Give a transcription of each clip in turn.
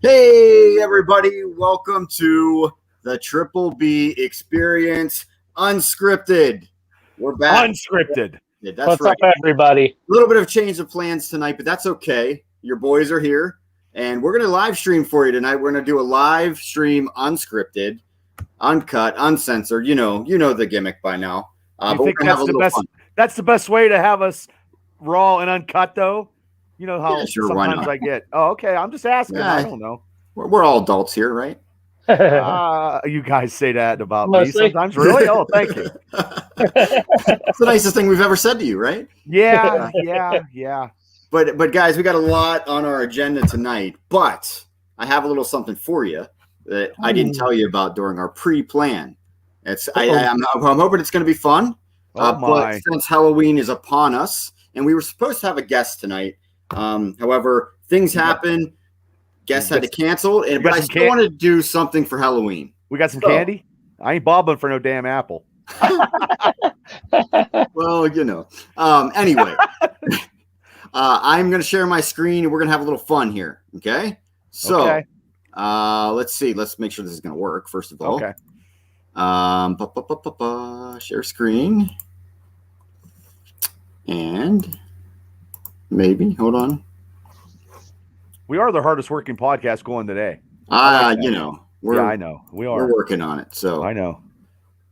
Hey, everybody. Welcome to the Triple B Experience Unscripted. We're back. Unscripted. Yeah, What's up, everybody? A little bit of change of plans tonight, but that's okay. Your boys are here, and we're going to live stream for you tonight. We're going to do a live stream unscripted, uncut, uncensored. You know the gimmick by now. You think that's the best? Fun. That's the best way to have us raw and uncut, though. You know how sometimes I get. Oh, okay. I'm just asking. Yeah, I don't know. We're all adults here, right? You guys say that about me sometimes. Really? Oh, thank you. It's the nicest thing we've ever said to you, right? Yeah. But guys, we got a lot on our agenda tonight. But I have a little something for you that I didn't tell you about during our pre-plan. I'm hoping it's going to be fun. But since Halloween is upon us, and we were supposed to have a guest tonight. However, things happen. Guests had to cancel, but I still want to do something for Halloween. We got some candy. I ain't bobbing for no damn apple. Well, Anyway, I'm going to share my screen, and we're going to have a little fun here. Okay. So, let's see. Let's make sure this is going to work. First of all, okay. Share screen, and maybe hold on. We are the hardest working podcast going today. I know. We are. We're working on it. So I know.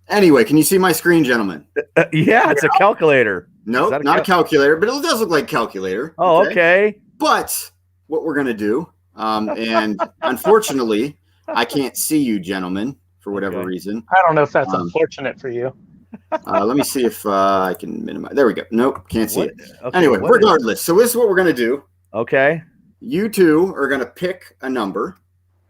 Anyway, can you see my screen, gentlemen? Yeah, it's a calculator. No, nope, not a calculator, but it does look like a calculator. Oh, okay. But what we're gonna do, and unfortunately, I can't see you, gentlemen, for whatever reason. I don't know if that's unfortunate for you. Let me see if I can minimize. There we go. Nope, can't see it. Okay, anyway, regardless, so this is what we're gonna do. Okay. You two are going to pick a number,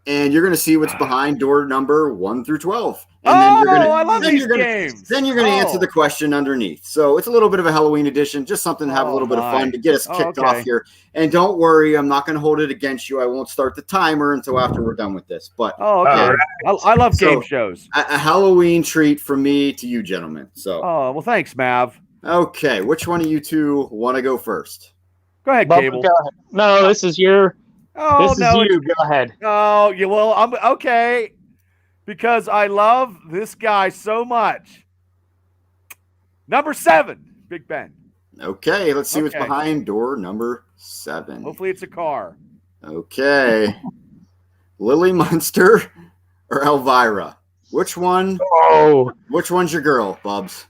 and you're going to see what's behind door number 1 through 12. And I love these games. Then you're going to answer the question underneath. So it's a little bit of a Halloween edition, just something to have a little bit of fun to get us kicked off here. And don't worry, I'm not going to hold it against you. I won't start the timer until after we're done with this. But okay. I love game shows. A Halloween treat from me to you, gentlemen. So. Oh, well, thanks, Mav. Okay, which one of you two want to go first? Go ahead, Cable. Go ahead. No, this is your. Oh, this is you. Go ahead. Oh, yeah. Well, I'm okay because I love this guy so much. Number 7, Big Ben. Okay, let's see what's behind door number 7. Hopefully, it's a car. Okay, Lily Munster or Elvira? Which one? Oh, which one's your girl, Bubs?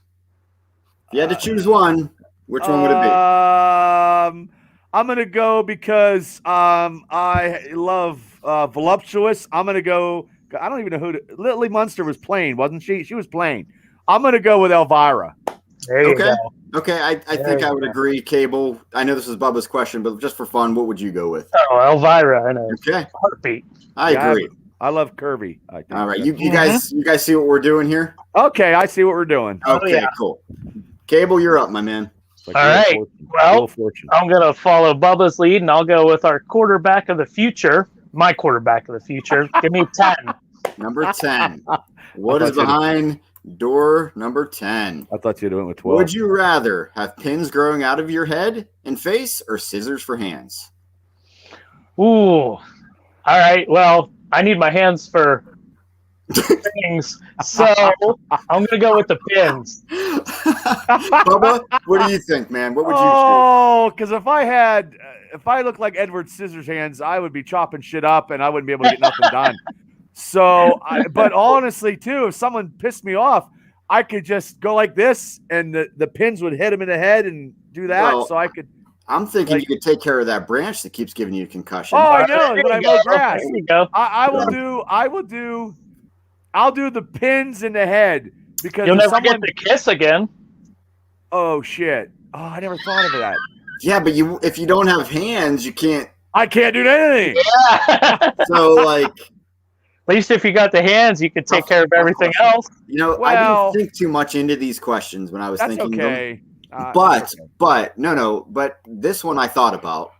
If you had to choose one, which one would it be? I'm going to go because I love voluptuous. I'm going to go. I don't even know Lily Munster was playing, wasn't she? She was playing. I'm going to go with Elvira. There you go. Okay. I think I would agree, Cable. I know this is Bubba's question, but just for fun, what would you go with? Oh, Elvira. I know. Okay. Heartbeat. I agree. I love Kirby. I think. All right. You guys see what we're doing here? Okay. I see what we're doing. Okay, cool. Cable, you're up, my man. All right. Well, I'm going to follow Bubba's lead, and I'll go with our quarterback of the future. My quarterback of the future. Give me 10. Number 10. What is behind door number 10? I thought you'd went with 12. Would you rather have pins growing out of your head and face or scissors for hands? Ooh. All right. Well, I need my hands for things, so I'm gonna go with the pins. Bubba, what do you think, man? What would you choose? Oh, because if I looked like Edward Scissorhands, I would be chopping shit up and I wouldn't be able to get nothing done. So, but honestly, too, if someone pissed me off, I could just go like this, and the pins would hit him in the head and do that. Well, so I could. I'm thinking you could take care of that branch that keeps giving you a concussion. Oh, I know. When I mow grass, there you go. I'll do the pins in the head because you'll never get the kiss again. Oh shit! Oh, I never thought of that. Yeah, but if you don't have hands, you can't. I can't do anything. Yeah. So like, at least if you got the hands, you could take care of everything else. I didn't think too much into these questions when I was thinking. Okay. But this one I thought about.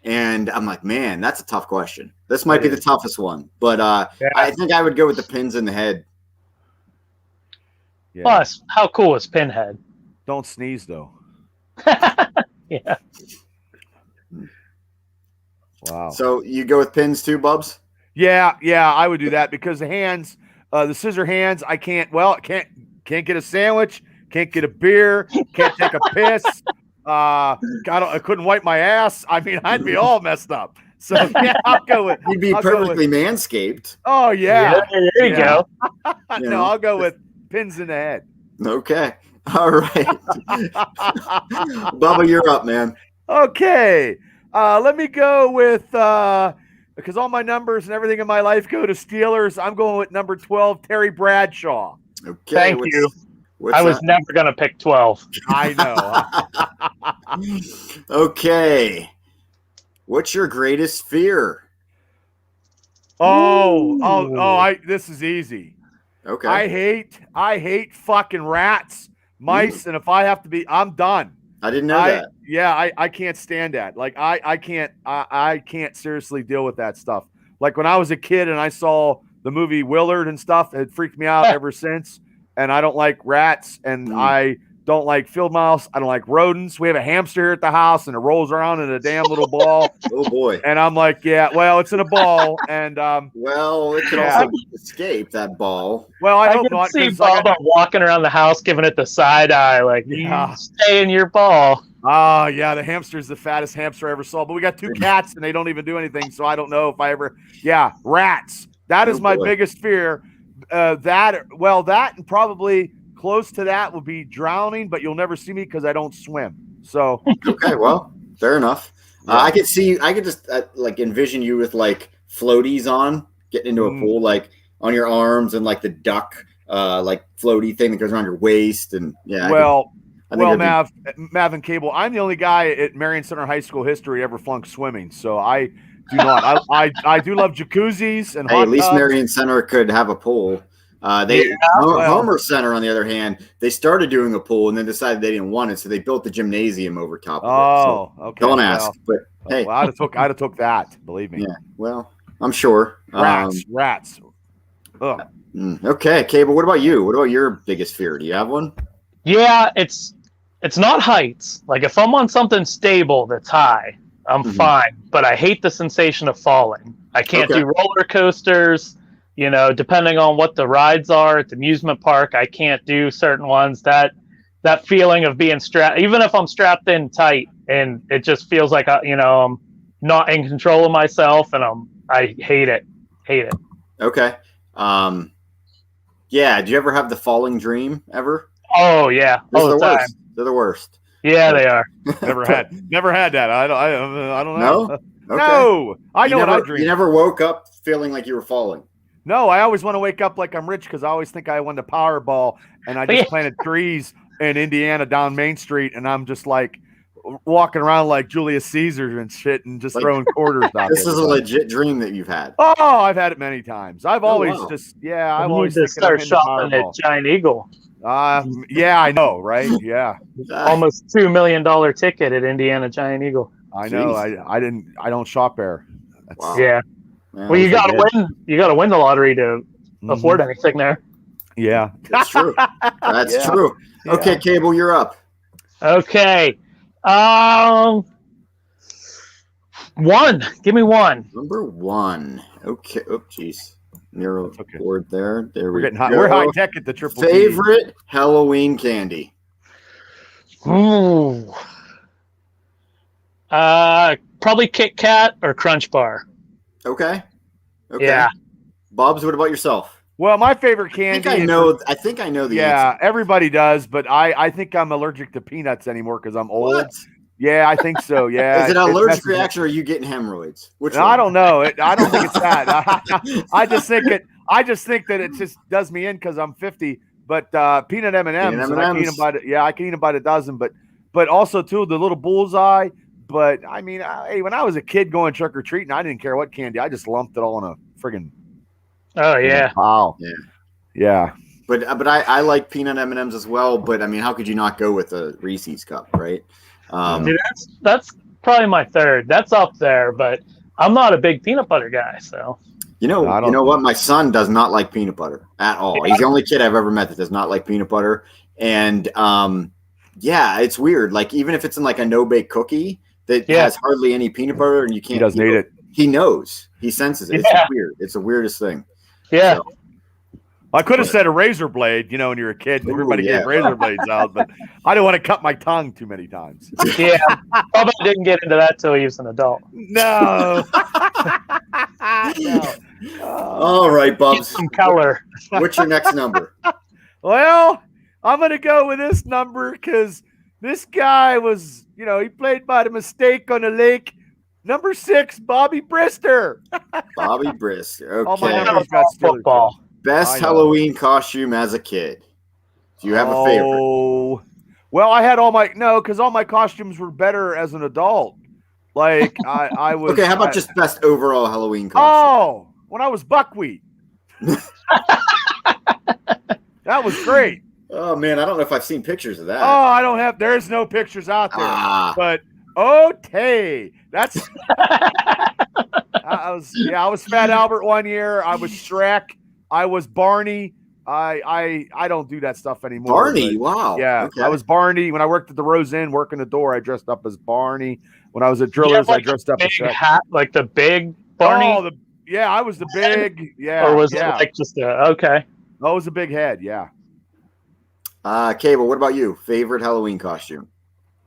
And I'm like, man, that's a tough question. This might be the toughest one. But I think I would go with the pins in the head. Yeah. Plus, how cool is Pinhead? Don't sneeze, though. Yeah. Wow. So you go with pins too, Bubs? Yeah, I would do that because the hands, the scissor hands, I can't get a sandwich, can't get a beer, can't take a piss. I couldn't wipe my ass. I mean, I'd be all messed up. So yeah, I'll go with. You'd be I'll go perfectly manscaped. Oh yeah. There you go. No, I'll go with pins in the head. Okay. All right. Bubba, you're up, man. Okay. Let me go with because all my numbers and everything in my life go to Steelers. I'm going with number 12, Terry Bradshaw. Okay. Thank you. I was never going to pick 12. I know. Okay. What's your greatest fear? This is easy. Okay. I hate fucking rats, mice, and if I have to be, I'm done. I didn't know that. Yeah, I can't stand that. Like I can't seriously deal with that stuff. Like when I was a kid and I saw the movie Willard and stuff, it freaked me out ever since. And I don't like rats, and I don't like field mouse. I don't like rodents. We have a hamster here at the house, and it rolls around in a damn little ball. Oh boy! And I'm like, yeah, well, it's in a ball, and well, it can also escape that ball. Well, I hope not. See Bob walking around the house, giving it the side eye, like stay in your ball. Oh yeah, the hamster's the fattest hamster I ever saw. But we got 2 cats, and they don't even do anything, so I don't know if I ever. Yeah, rats. That is my biggest fear. That and probably close to that would be drowning, but you'll never see me because I don't swim. So okay, well, fair enough. I could just like envision you with like floaties on, getting into a pool, like on your arms, and like the duck like floaty thing that goes around your waist, and Mav and Cable, I'm the only guy at Marion Center High School history ever flunked swimming, so I do not. I do love jacuzzis and hot at least tubs. Marion Center could have a pool. Homer Center, on the other hand, they started doing a pool and then decided they didn't want it, so they built the gymnasium over top of it. So Okay. Don't ask, but hey, I'd have took that. Believe me. Yeah. Well, I'm sure. Rats. Ugh. Okay, Cable. What about you? What about your biggest fear? Do you have one? Yeah, it's not heights. Like if I'm on something stable that's high, I'm fine. But I hate the sensation of falling. I can't do roller coasters. You know, depending on what the rides are at the amusement park, I can't do certain ones. That feeling of being strapped, even if I'm strapped in tight, and it just feels like I'm not in control of myself, and I hate it. Okay. Yeah. Do you ever have the falling dream ever? Oh yeah. They're the worst. They're the worst. Yeah, they are. Never had that. I don't know. No. Okay. No. I know what I dream. You never woke up feeling like you were falling. No, I always want to wake up like I'm rich because I always think I won the Powerball, and I just planted trees in Indiana down Main Street, and I'm just like walking around like Julius Caesar and shit, and just throwing quarters out. This is a legit dream that you've had. Oh, I've had it many times. I've always I've always need to start shopping at Giant Eagle. Yeah, I know, right? Yeah, almost $2 million ticket at Indiana Giant Eagle. I know. I don't shop there. Wow. Yeah. Well, you got to win. You got to win the lottery to afford anything there. Yeah, that's true. That's true. Okay, Cable, you're up. Okay. One. Give me one. Number 1. Okay. Oh, jeez. Narrow board there. There we're getting high. We're high tech at the Triple favorite Halloween candy. Ooh. Probably Kit Kat or Crunch Bar. Okay. Yeah. Bob's, what about yourself? Well, my favorite candy. I think I know the answer. Yeah, everybody does, but I think I'm allergic to peanuts anymore because I'm old. What? Yeah, I think so. Yeah. Is it an allergic reaction, or are you getting hemorrhoids? I don't know. I don't think it's that. I just think that it just does me in because I'm 50. But peanut M&Ms, I can eat them by the dozen. But also too the little bullseye. But I mean, when I was a kid going trick or treating, I didn't care what candy. I just lumped it all in a friggin'. Oh yeah. Wow. Yeah. But I like peanut M&Ms as well. But I mean, how could you not go with a Reese's cup, right? Dude, that's probably my third. That's up there, but I'm not a big peanut butter guy. So you know what? My son does not like peanut butter at all. He's the only kid I've ever met that does not like peanut butter. And yeah, it's weird. Like even if it's in like a no-bake cookie, that has hardly any peanut butter, and you can't. He doesn't eat it. He knows. He senses it. It's weird. It's the weirdest thing. Yeah. So, I could have said a razor blade, when you're a kid. Everybody gave razor blades out, but I don't want to cut my tongue too many times. Yeah. Probably didn't get into that till he was an adult. No. No. All right, Bubs. Some color. What's your next number? Well, I'm going to go with this number because this guy was, he played by the mistake on the lake. Number 6, Bobby Brister. Bobby Brister. All my Okay. numbers got Football. Best Halloween costume as a kid. Do you have a favorite? Oh, well, I had because all my costumes were better as an adult. Like I was. Okay, how about just best overall Halloween costume? Oh, when I was buckwheat. That was great. Oh man, I don't know if I've seen pictures of that. Oh, there's no pictures out there. But okay, that's. I was Fat Albert one year. I was Shrek. I was Barney. I don't do that stuff anymore. Barney, wow. Yeah, okay. I was Barney. When I worked at the Rose Inn, working the door, I dressed up as Barney. When I was at Drillers, I dressed up as Shrek. Hat, like the big Barney? I was the big, Or was it like just okay. Oh, it was a big head, yeah. Cable, what about you? Favorite Halloween costume?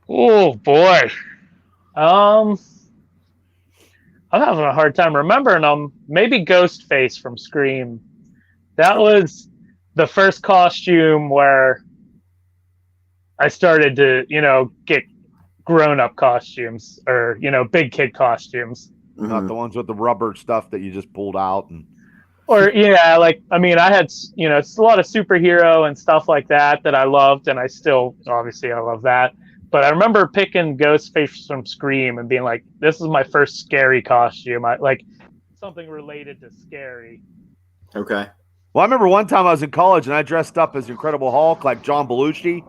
Oh, boy. I'm having a hard time remembering them. Maybe Ghostface from Scream. That was the first costume where I started to, get grown-up costumes or, big kid costumes. Mm-hmm. Not the ones with the rubber stuff that you just pulled out. Or, I had, it's a lot of superhero and stuff like that I loved, and I love that. But I remember picking Ghostface from Scream and being like, this is my first scary costume. Something related to scary. Okay. Well, I remember one time I was in college and I dressed up as Incredible Hulk, like John Belushi.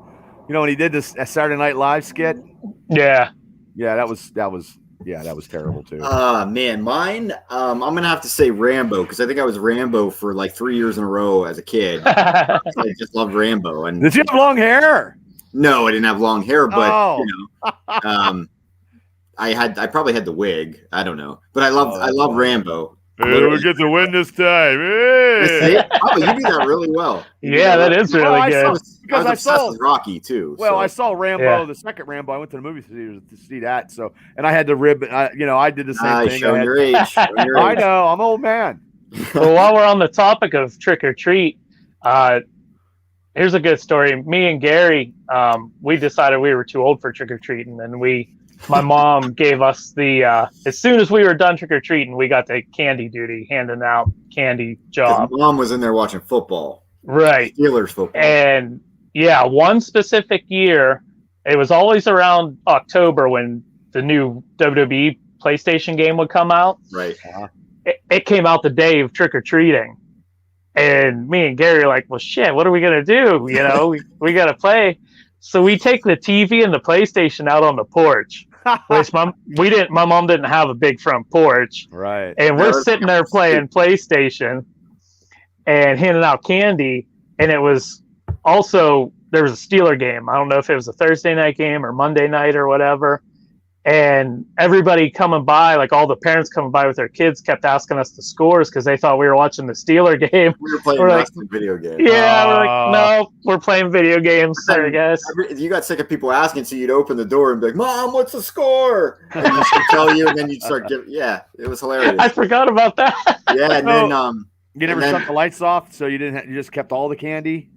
When he did this Saturday Night Live skit. Yeah. Yeah, that was terrible too. Man, mine. I'm gonna have to say Rambo because I think I was Rambo for like 3 years in a row as a kid. I just loved Rambo. And did you have long hair? No, I didn't have long hair, but I probably had the wig. I don't know, but I love Rambo. Hey, we get the win this time. Hey. Oh, you do that really well. Yeah, that is really good. I saw Rocky too. Well, I saw Rambo, the second Rambo. I went to the movie theater to see that. So, and I had the rib. I did the same thing. Showing your age. I know. I'm an old man. Well, while we're on the topic of trick or treat, here's a good story. Me and Gary, we decided we were too old for trick or treating, and my mom gave us as soon as we were done trick or treating, we got the candy duty, handing out candy job. Mom was in there watching football, right? Steelers football, and one specific year, it was always around October when the new WWE PlayStation game would come out. Right. It came out the day of trick or treating, and me and Gary are like, well, shit, what are we gonna do? We gotta play. So we take the TV and the PlayStation out on the porch, which my mom didn't have a big front porch. Right. And we're sitting there playing PlayStation and handing out candy. And it was also, there was a Steeler game. I don't know if it was a Thursday night game or Monday night or whatever. And everybody coming by, like all the parents coming by with their kids, kept asking us the scores because they thought we were watching the Steeler game. We were playing video games. Yeah, we're like, no, we're playing video games. Sorry, guys. You got sick of people asking, so you'd open the door and be like, "Mom, what's the score?" And she'd tell you, and then you'd start giving. Yeah, it was hilarious. I forgot about that. Yeah, and then you never shut the lights off, so you didn't. You just kept all the candy.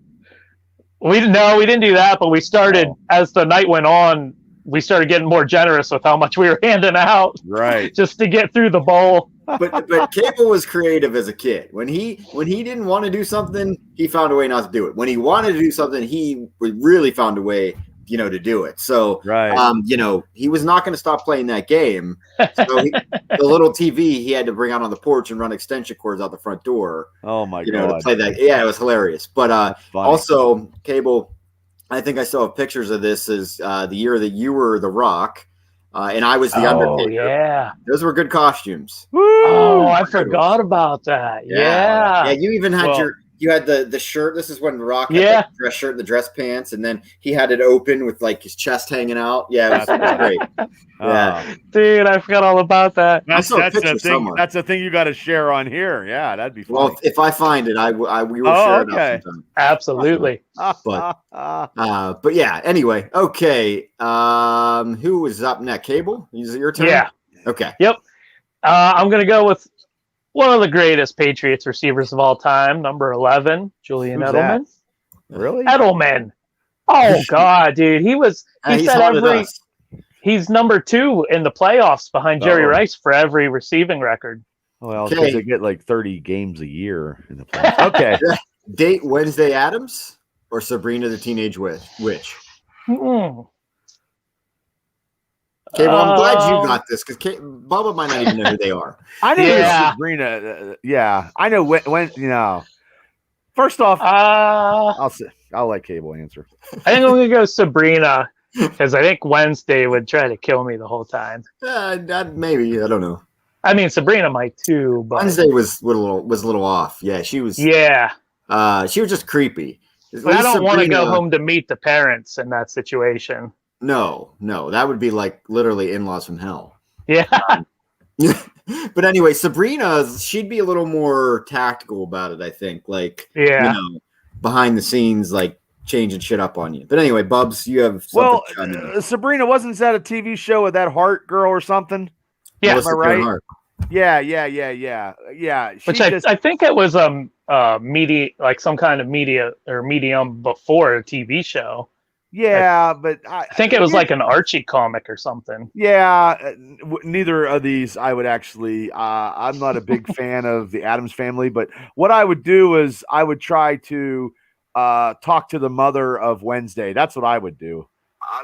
We didn't do that, but we started as the night went on. We started getting more generous with how much we were handing out, right? Just to get through the bowl. But Cable was creative as a kid. When he didn't want to do something, he found a way not to do it. When he wanted to do something, he really found a way, to do it. So, he was not going to stop playing that game. So the little TV he had to bring out on the porch and run extension cords out the front door. Oh my god! To play that. Yeah, it was hilarious. But also, Cable. I think I still have pictures of this as the year that you were The Rock and I was the Undertaker. Yeah. Those were good costumes. Woo! Oh, I forgot about that. Yeah. Yeah, you even had you had the shirt. This is when Rock had Yeah. the dress shirt and the dress pants, and then he had it open with like his chest hanging out. Yeah, it was great. Yeah, Dude, I forgot all about that. That's saw a the picture thing. somewhere. That's the thing you got to share on here. Yeah, that'd be funny. well, if I find it, we will share it out sometime. Absolutely. But yeah. Anyway, okay. Who is up next? Cable? Is it your turn? Yeah. Okay. Yep. I'm going to go with one of the greatest Patriots receivers of all time, number 11, Julian Who's Edelman. Really? Edelman. Oh God, dude, he's set he's number 2 in the playoffs behind Jerry Rice for every receiving record. Well, because they get like 30 games a year in the playoffs. Okay. Date Wednesday Addams or Sabrina the Teenage Witch? Cable, I'm glad you got this because Bubba might not even know who they are. I know Sabrina. I know when. First off, I'll let Cable answer. I think I'm gonna go Sabrina because I think Wednesday would try to kill me the whole time. Maybe, I don't know. I mean, Sabrina might too, but Wednesday was a little off. Yeah, she was. Yeah. She was just creepy. But I don't want to go home to meet the parents in that situation. No, that would be like literally in-laws from hell. Yeah. But anyway, Sabrina, she'd be a little more tactical about it, I think. Like, behind the scenes, like changing shit up on you. But anyway, Bubs, you have something. Sabrina, wasn't that a TV show with that Hart girl or something? Yeah, Melissa am I right? Hart. Yeah. Which I think it was media, like some kind of media or medium before a TV show. Yeah, but I think it was like an Archie comic or something. Yeah, neither of these I would actually. I'm not a big fan of the Addams Family, but what I would do is I would try to talk to the mother of Wednesday. That's what I would do.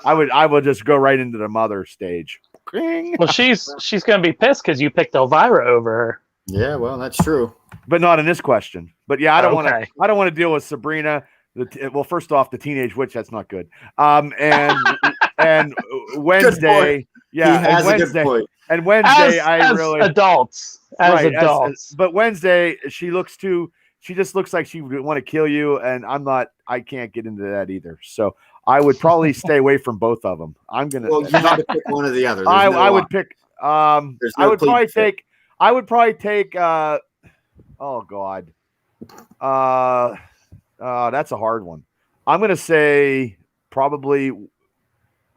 I would just go right into the mother stage. Well, she's gonna be pissed because you picked Elvira over her. Yeah, well, that's true, but not in this question. But yeah, I don't want to deal with Sabrina. Well, first off, the Teenage Witch, that's not good. And Wednesday, and Wednesday, as adults. But Wednesday, she just looks like she would want to kill you, and I can't get into that either. So I would probably stay away from both of them. Well, you have to pick one or the other. I would pick. I would probably take. Oh God. That's a hard one. I'm gonna say probably.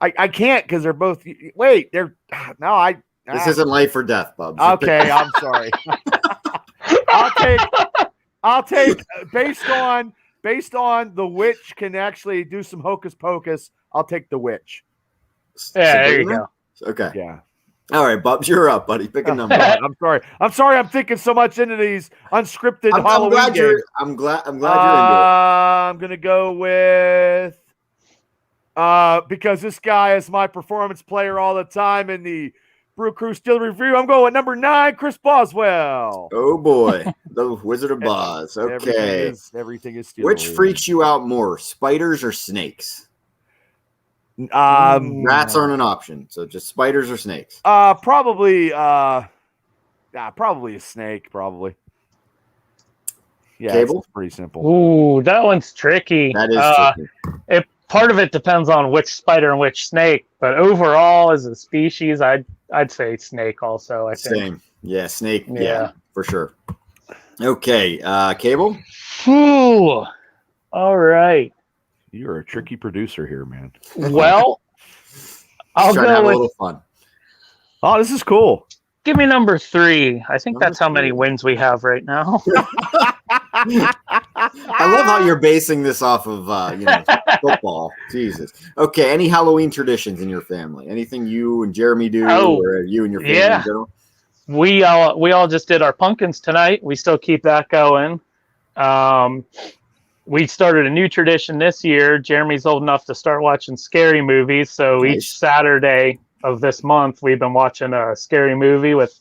I can't because they're both. Wait, they're no. This isn't life or death, Bubs. Okay, I'm sorry. I'll take based on the witch can actually do some hocus pocus. I'll take the witch. Yeah, there you go. Okay. Yeah. All right, Bubs, you're up, buddy. Pick a number. I'm sorry. I'm thinking so much into these unscripted Halloween games. I'm glad you're into it. I'm gonna go with because this guy is my performance player all the time in the Brew Crew Still Review. I'm going with number 9, Chris Boswell. Oh boy, the Wizard of Oz. Okay, everything is still. Which freaks you out more, spiders or snakes? Rats aren't an option, so just spiders or snakes. Probably a snake. Probably. Yeah, Cable? it's pretty simple. Ooh, that one's tricky. That is tricky. Part of it depends on which spider and which snake, but overall, as a species, I'd say snake. Also, I think. Same. Yeah, snake. Yeah, for sure. Okay, Cable. Ooh. All right. You're a tricky producer here, man. Well, I'll go with a little fun. Oh, this is cool. Give me number 3. I think that's how many wins we have right now. I love how you're basing this off of football. Jesus. Okay. Any Halloween traditions in your family? Anything you and Jeremy do, or you and your family in general? We all just did our pumpkins tonight. We still keep that going. We started a new tradition this year. Jeremy's old enough to start watching scary movies. So each Saturday of this month, we've been watching a scary movie with,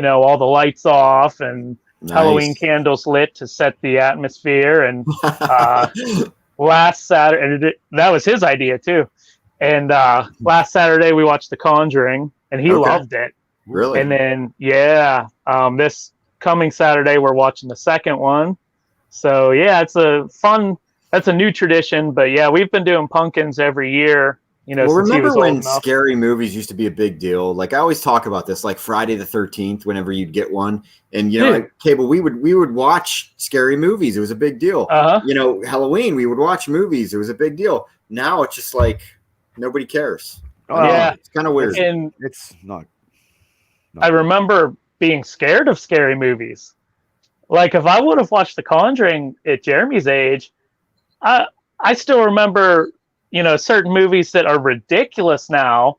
all the lights off and Halloween candles lit to set the atmosphere. And last Saturday, and that was his idea too. And last Saturday, we watched The Conjuring, and he loved it. Really? And then, this coming Saturday, we're watching the second one. So yeah, that's a new tradition. But yeah, we've been doing pumpkins every year. Well, since he was remember old when enough. scary movies used to be a big deal? Like I always talk about this, like Friday the 13th, whenever you'd get one. And Cable, we would watch scary movies. It was a big deal. Halloween, we would watch movies. It was a big deal. Now it's just like nobody cares. Yeah. It's kind of weird. And it's not I remember being scared of scary movies. Like if I would have watched The Conjuring at Jeremy's age, I still remember, certain movies that are ridiculous now.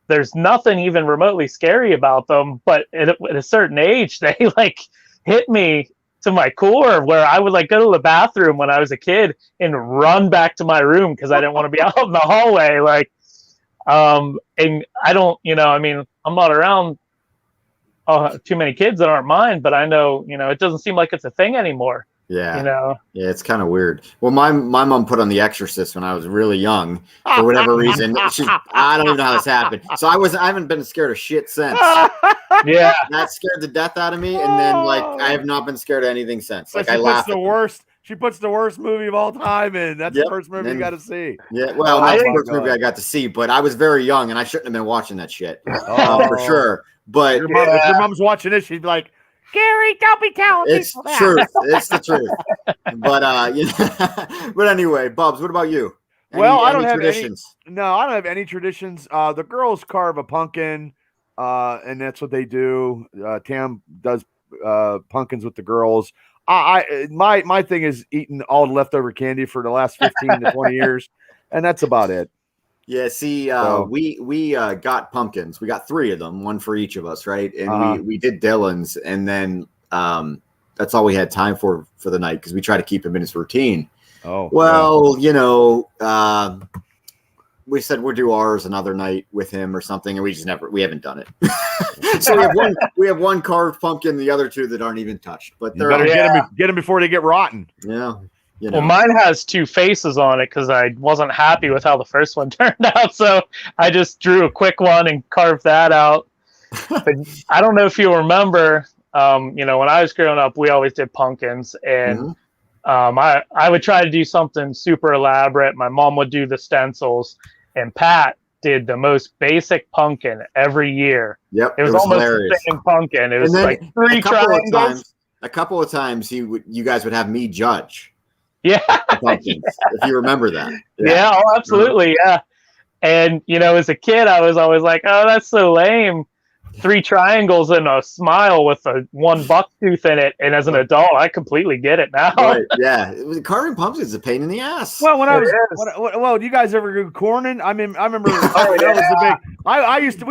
There's nothing even remotely scary about them, but at a certain age, they like hit me to my core, where I would like go to the bathroom when I was a kid and run back to my room because I didn't want to be out in the hallway. Like, and I don't, I'm not around too many kids that aren't mine, but I know, it doesn't seem like it's a thing anymore. Yeah. Yeah, it's kind of weird. Well, my mom put on The Exorcist when I was really young for whatever reason. I don't even know how this happened. So I haven't been scared of shit since. Yeah. That scared the death out of me, and then I have not been scared of anything since. Like I laughed. She puts the worst movie of all time in. That's the first movie you got to see. Yeah, well, that's the first movie I got to see, but I was very young and I shouldn't have been watching that shit for sure. But if your mom's watching this, she'd be like, Gary, don't be telling people that. Truth. It's the truth. But but anyway, Bubs, what about you? I don't have traditions. I don't have any traditions. The girls carve a pumpkin, and that's what they do. Tam does pumpkins with the girls. My thing is eating all the leftover candy for the last 15 to 20 years, and that's about it. Yeah, see, we got pumpkins. We got 3 of them, one for each of us, right? And we did Dylan's, and then that's all we had time for the night because we try to keep him in his routine. Oh, well, we said we'll do ours another night with him or something, and we haven't done it. So we have one carved pumpkin, the other 2 that aren't even touched. But they're get them before they get rotten. Yeah. Well, mine has 2 faces on it because I wasn't happy with how the first one turned out. So I just drew a quick one and carved that out. But I don't know if you remember, when I was growing up, we always did pumpkins. And I would try to do something super elaborate. My mom would do the stencils. And Pat did the most basic pumpkin every year. Yep, it was almost hilarious. The same pumpkin. It was like 3 triangles. A couple of times you guys would have me judge. Yeah. Pumpkins, if you remember that. Yeah, absolutely. Yeah. And, as a kid, I was always like, oh, that's so lame. 3 triangles and a smile with one buck tooth in it. And as an adult, I completely get it now. Right. Yeah. Carving pumpkins is a pain in the ass. Well, do you guys ever go corning? I remember we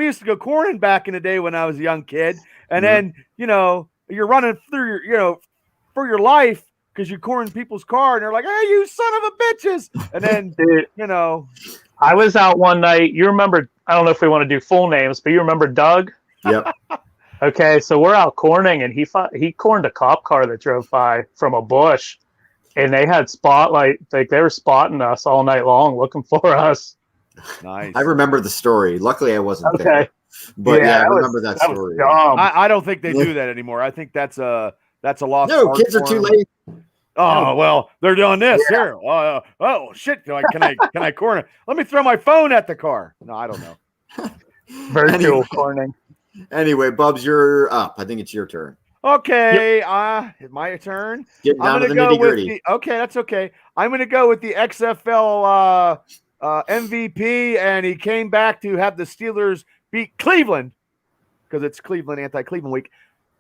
used to go corning back in the day when I was a young kid. And then, you're running through for your life, because you corn people's car and they're like, hey, you son of a bitches. And then, I was out one night. You remember, I don't know if we want to do full names, but you remember Doug? Yep. Okay, so we're out corning, and he corned a cop car that drove by from a bush, and they had spotlight. Like they were spotting us all night long, looking for us. Nice. I remember the story. Luckily, I wasn't there. But I remember that story. I don't think they do that anymore. I think that's a lost. No, kids are too late. Oh, well, they're doing this here. Oh shit! Can I corner? Let me throw my phone at the car. No, I don't know. Virtual corning. Anyway, Bubs, you're up. I think it's your turn. Okay, my turn. Getting down to the nitty-gritty. Okay, that's okay. I'm going to go with the XFL MVP, and he came back to have the Steelers beat Cleveland because it's Cleveland anti-Cleveland week.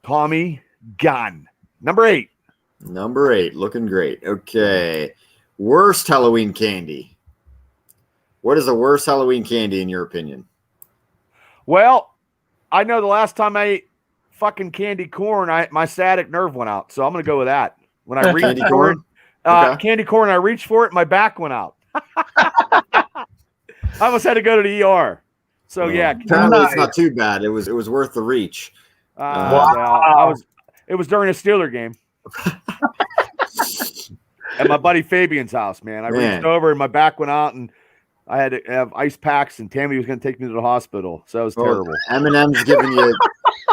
Tommy Gunn, number 8. Number 8, looking great. Okay, worst Halloween candy. What is the worst Halloween candy in your opinion? Well, I know the last time I ate fucking candy corn, my sciatic nerve went out, so I'm going to go with that. When I reached candy corn, candy corn, I reached for it, my back went out. I almost had to go to the ER. So yeah, apparently it's not too bad. It was worth the reach. Well, it was during a Steeler game. At my buddy Fabian's house, man. I reached over and my back went out, and I had to have ice packs, and Tammy was going to take me to the hospital. So it was terrible. M&M's giving you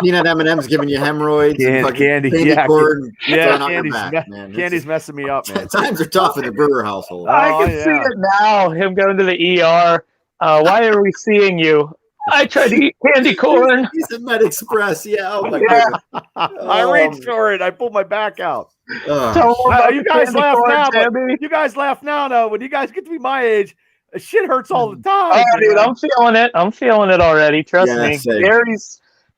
peanut M&Ms giving you hemorrhoids. And Candy, corn yeah, throwing out your back, man. Candy's messing me up, man. Times are tough in the Brewer household. I can see it now. Him going to the ER. Why are we seeing you? I tried to eat candy corn. He's a Med Express. Yeah. Oh my Yeah. goodness. I reached for it. I pulled my back out. You guys laugh now, but you guys laugh now. Though, when you guys get to be my age, shit hurts all the time. Oh, dude, I'm feeling it. I'm feeling it already. Trust me. Same.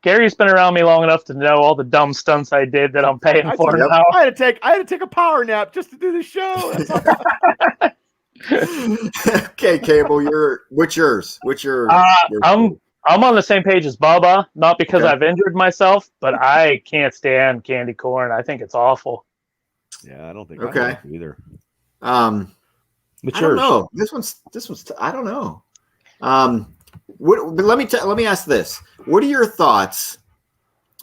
Gary's been around me long enough to know all the dumb stunts I did that I'm paying for now. I had to take a power nap just to do the show. Okay, Cable, what's yours? I'm on the same page as Bubba, not because I've injured myself, but I can't stand candy corn. I think it's awful. Yeah, I don't think I like either. What's I don't know. This one's I don't know. But let me ask this. What are your thoughts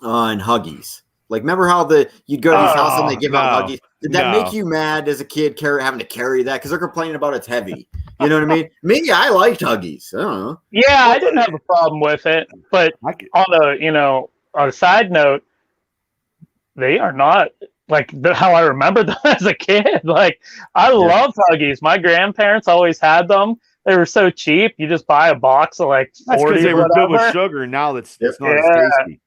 on Huggies? Like, remember how you'd go to these houses and they give out Huggies? Did that make you mad as a kid having to carry that? Because they're complaining about it's heavy. You know what I mean? Me, I liked Huggies. I don't know. Yeah, I didn't have a problem with it. But on a side note, they are not like how I remember them as a kid. Like, I loved Huggies. My grandparents always had them. They were so cheap. You just buy a box of like 40. That's because they were filled with sugar, and now it's not as tasty.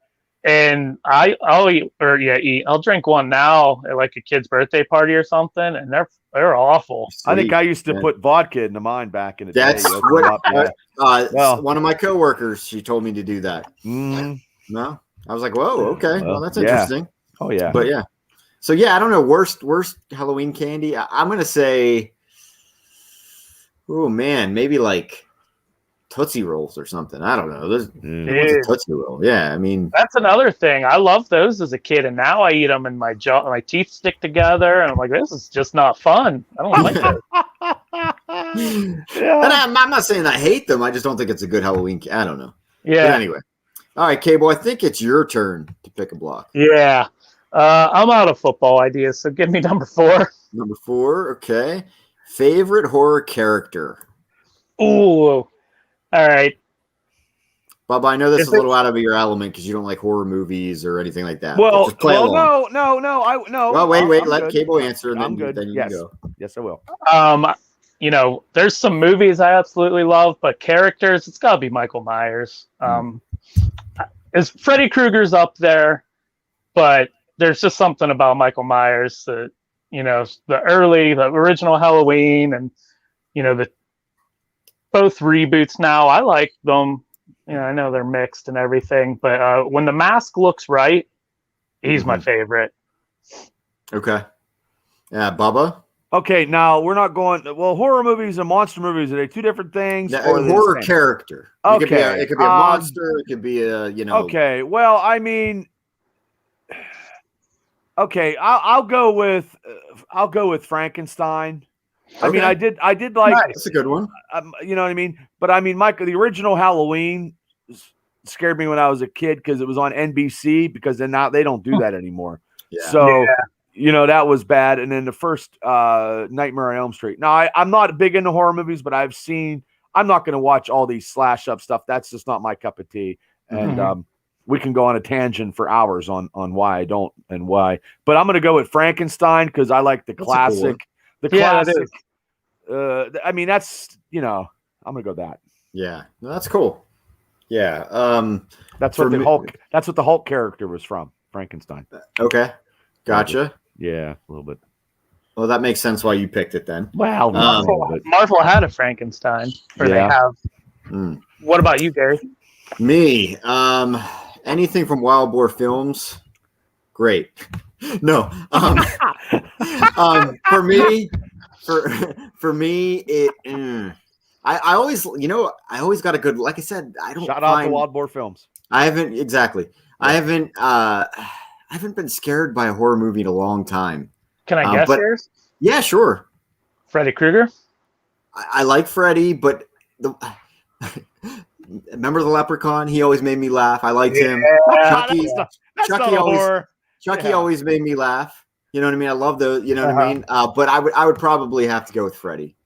And I'll eat. I'll drink one now at like a kid's birthday party or something, and they're awful. Sweet. I think I used to put vodka into mine back in the day. That's one of my coworkers. She told me to do that. No, I was like, whoa, okay, well that's interesting. Oh yeah, but yeah. So yeah, I don't know. Worst Halloween candy. I'm gonna say, oh man, maybe like Tootsie Rolls or something. I don't know. What's a Tootsie Roll? Yeah, I mean that's another thing. I loved those as a kid, and now I eat them, and my teeth stick together, and I'm like, this is just not fun. I don't like it. And I'm not saying I hate them. I just don't think it's a good Halloween. I don't know. Yeah. But anyway, all right, Cable. I think it's your turn to pick a block. Yeah. I'm out of football ideas, so give me number 4. Number 4, okay. Favorite horror character? Ooh. All right. Bob, I know this is a little out of your element because you don't like horror movies or anything like that. Well, no. Well, wait. Let Cable answer, and I'm good. Then you can go. Yes, I will. There's some movies I absolutely love, but characters, it's got to be Michael Myers. Is Freddy Krueger's up there, but there's just something about Michael Myers that, the original Halloween and, the both reboots now. I like them. I know they're mixed and everything, but when the mask looks right, he's my favorite. Okay. Yeah, Bubba? Okay, now we're not going. Well, horror movies and monster movies, are they two different things? A horror character. Okay. It could be a monster. It could be a, Okay, well, I mean, okay, I'll go with Frankenstein. Okay. I mean, I did like. That's a good one. You know what I mean? But I mean, Mike, the original Halloween scared me when I was a kid because it was on NBC. Because then now they don't do that anymore. Yeah. So. Yeah. That was bad. And then the first Nightmare on Elm Street. Now, I'm not big into horror movies, but I'm not going to watch all these slash up stuff. That's just not my cup of tea. And we can go on a tangent for hours on why I don't and why. But I'm going to go with Frankenstein because I like the classic. The classic. I mean, that's, I'm going to go that. Yeah, that's cool. Yeah. That's what the Hulk character was from, Frankenstein. Okay. Gotcha. Yeah, a little bit. Well, that makes sense why you picked it then. Wow. Marvel had a Frankenstein. They have. What about you, Gary? Me. Anything from Wild Boar Films. Great. No. For me, I always got a good, like I said, I don't shout out to Wild Boar Films. I haven't I haven't been scared by a horror movie in a long time. Can I guess yours? Yeah, sure. Freddy Krueger? I like Freddy, but remember the Leprechaun? He always made me laugh. I liked him. Chucky always made me laugh. You know what I mean? I love those. You know what I mean? But I would probably have to go with Freddy.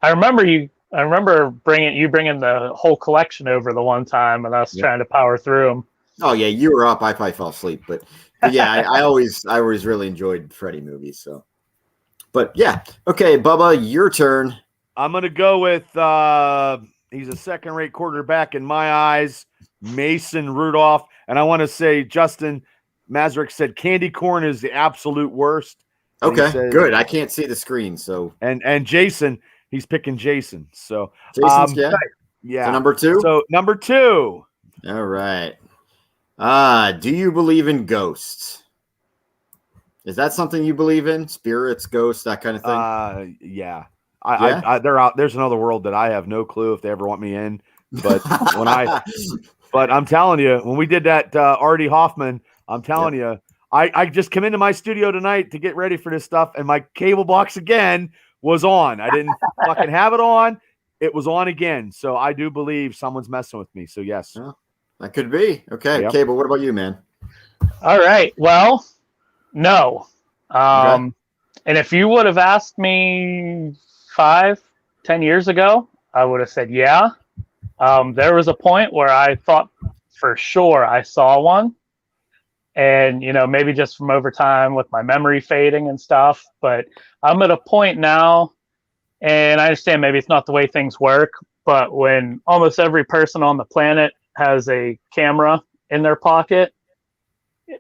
I remember bringing the whole collection over the one time, and us trying to power through them. Oh yeah, you were up. I probably fell asleep, but yeah, I always really enjoyed Freddy movies. So, but yeah, okay, Bubba, your turn. I'm gonna go with he's a second-rate quarterback in my eyes, Mason Rudolph, and I want to say Justin Mazurek said candy corn is the absolute worst. And he Okay, said, good. I can't see the screen, so and Jason, he's picking Jason. So Jason's yeah. yeah. So number 2. So number 2. All right. Do you believe in ghosts? Is that something you believe in? Spirits, ghosts, that kind of thing? Yeah. Yeah? I they're out. There's another world that I have no clue if they ever want me in. But but I'm telling you, when we did that Artie Hoffman, I'm telling you, I just come into my studio tonight to get ready for this stuff, and my cable box again was on. I didn't fucking have it on. It was on again. So I do believe someone's messing with me. So yes. Oh, that could be. Okay. Yep. Cable, what about you, man? All right. Well, no. Okay. And if you would have asked me 5, 10 years ago, I would have said yeah. There was a point where I thought for sure I saw one. And, maybe just from over time with my memory fading and stuff. But I'm at a point now, and I understand maybe it's not the way things work, but when almost every person on the planet has a camera in their pocket,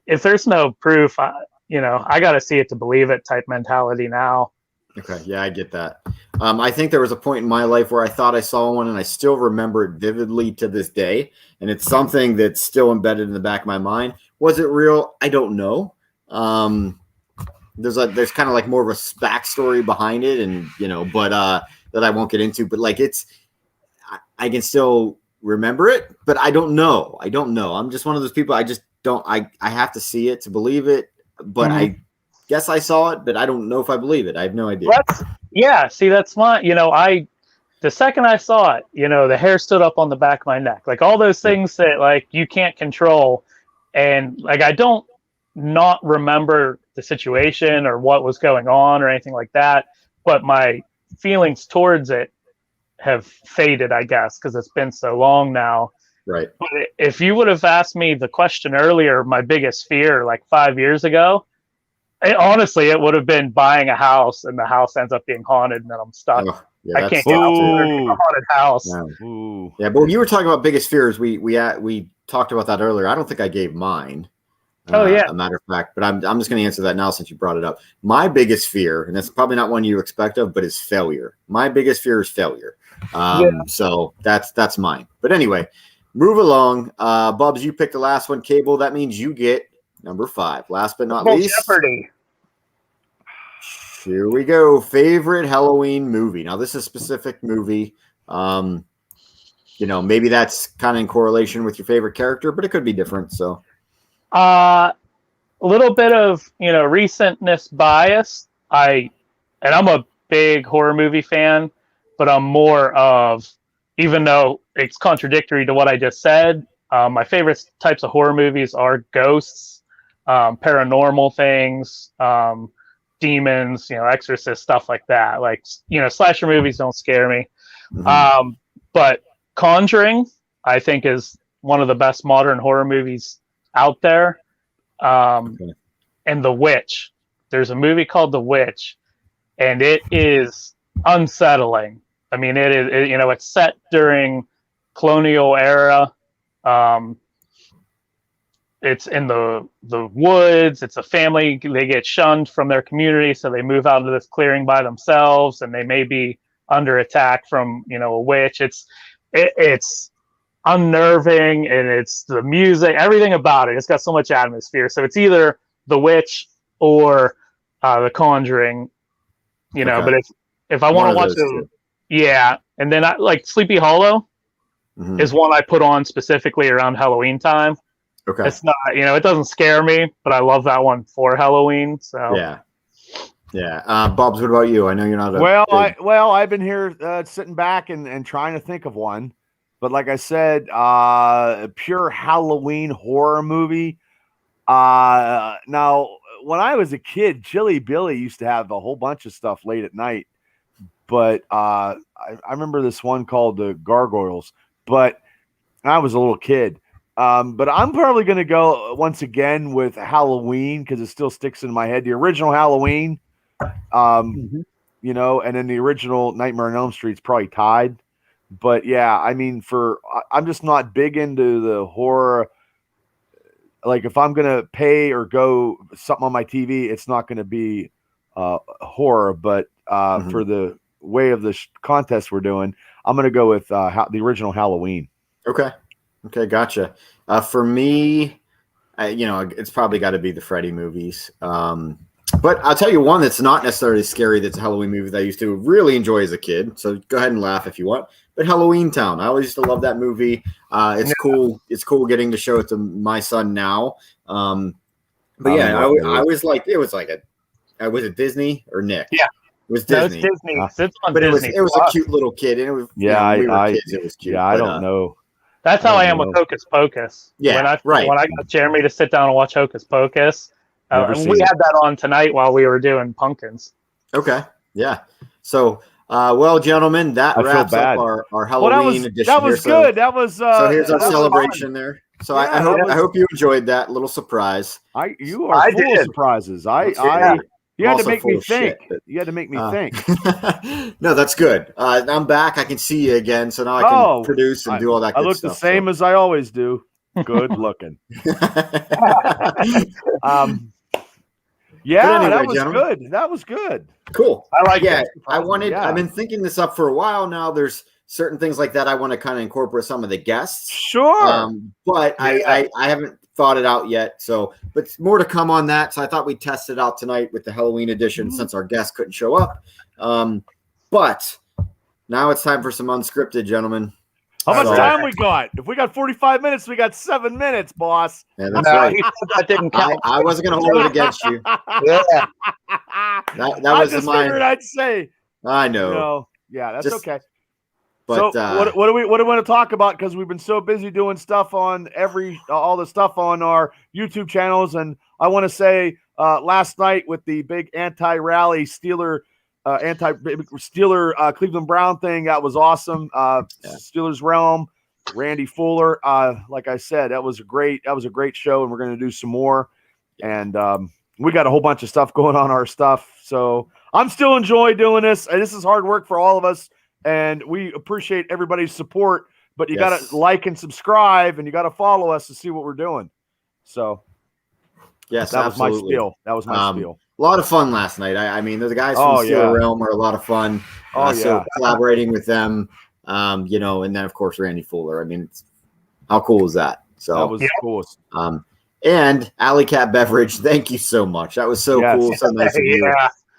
if there's no proof, I got to see it to believe it type mentality now. Okay. Yeah, I get that. I think there was a point in my life where I thought I saw one, and I still remember it vividly to this day. And it's something that's still embedded in the back of my mind. Was it real? I don't know. There's kind of like more of a backstory behind it, and but that I won't get into. But like I can still remember it, but I don't know. I'm just one of those people. I just don't. I have to see it to believe it. But I guess I saw it, but I don't know if I believe it. I have no idea. See, that's my. The second I saw it, the hair stood up on the back of my neck. Like all those things that like you can't control. And like I don't not remember the situation or what was going on or anything like that, but my feelings towards it have faded, I guess, because it's been so long now. Right. But if you would have asked me the question earlier, my biggest fear like 5 years ago, honestly, it would have been buying a house and the house ends up being haunted and then I'm stuck. Oh, yeah, I can't get out to a haunted house. Yeah, but when you were talking about biggest fears, we talked about that earlier. I don't think I gave mine. Oh yeah. A matter of fact, but I'm just going to answer that now since you brought it up. My biggest fear, and it's probably not one you expect of, but is failure. My biggest fear is failure. So that's mine. But anyway, move along. Bubs, you picked the last one. Cable, that means you get number 5. Last but not least, Jeopardy. Here we go. Favorite Halloween movie. Now this is a specific movie. Maybe that's kind of in correlation with your favorite character, but it could be different. So, a little bit of recentness bias. I'm a big horror movie fan, but I'm more of, even though it's contradictory to what I just said, my favorite types of horror movies are ghosts, paranormal things, demons, exorcist, stuff like that. Like, slasher movies don't scare me. But Conjuring, I think, is one of the best modern horror movies out there. And The Witch. There's a movie called The Witch, and it is unsettling. I mean, it's set during colonial era. It's in the woods. It's a family. They get shunned from their community, so they move out into this clearing by themselves, and they may be under attack from a witch. It's unnerving, and it's the music, everything about it. It's got so much atmosphere. So it's either The Witch or The Conjuring, But if I want to watch them, and then I like Sleepy Hollow is one I put on specifically around Halloween time. Okay. It's not, it doesn't scare me, but I love that one for Halloween. So yeah. Bob's, what about you? I know you're not I've been here sitting back and trying to think of one, but like I said, pure Halloween horror movie. Now when I was a kid, Chili Billy used to have a whole bunch of stuff late at night, but I remember this one called the Gargoyles, but I was a little kid. But I'm probably going to go once again with Halloween because it still sticks in my head. The original Halloween, and then the original Nightmare on Elm Street's probably tied. But yeah, I mean, I'm just not big into the horror. Like if I'm going to pay or go something on my TV, it's not going to be horror. But for the way of the contest we're doing, I'm going to go with the original Halloween. Okay, gotcha. For me, it's probably got to be the Freddy movies. But I'll tell you one that's not necessarily scary. That's a Halloween movie that I used to really enjoy as a kid. So go ahead and laugh if you want. But Halloween Town, I always used to love that movie. It's cool. It's cool getting to show it to my son now. But yeah, I always liked it. Was like was it Disney or Nick? Yeah, it was Disney. No, it's Disney. It's on but Disney. it was a cute little kid. And it was we were kids. It was cute. Yeah, I don't know. That's how I am with Hocus Pocus. Yeah, when I got Jeremy to sit down and watch Hocus Pocus, and we had that on tonight while we were doing pumpkins. Okay, yeah. So, well, gentlemen, that wraps up our Halloween edition. That was here. good. That was. So here's our celebration there. So I hope you enjoyed that little surprise. You are full of surprises. You had to make me think. You had to make me think. No, that's good. I'm back. I can see you again, so now I can produce and do all that. I look the same as I always do. Good looking. Yeah, anyway, that was good. That was good. Cool. I like it. I've been thinking this up for a while now. There's certain things like that I want to kind of incorporate some of the guests. Sure. But I haven't thought it out yet. So, but more to come on that. So I thought we'd test it out tonight with the Halloween edition since our guest couldn't show up. But now it's time for some unscripted, gentlemen. How much time we got? If we got 45 minutes, we got 7 minutes, boss. Yeah, that's right. That didn't count. I wasn't going to hold it against you. Yeah. That was figured I'd say. I know. No. Yeah, that's okay. But, so what do we want to talk about? Because we've been so busy doing stuff on all the stuff on our YouTube channels, and I want to say last night with the big anti-rally Steeler Cleveland Brown thing, that was awesome. Steelers Realm, Randy Fuller. Like I said, that was a great show, and we're going to do some more. And we got a whole bunch of stuff going on our stuff. So I'm still enjoying doing this. And this is hard work for all of us. And we appreciate everybody's support, but you got to like and subscribe, and you got to follow us to see what we're doing. So, yes, that was my spiel. That was my spiel. A lot of fun last night. I mean, the guys from Steel Realm are a lot of fun. So collaborating with them, and then of course Randy Fuller. I mean, how cool is that? So that was cool. And Alley Cat Beverage, thank you so much. That was so cool. So nice of you.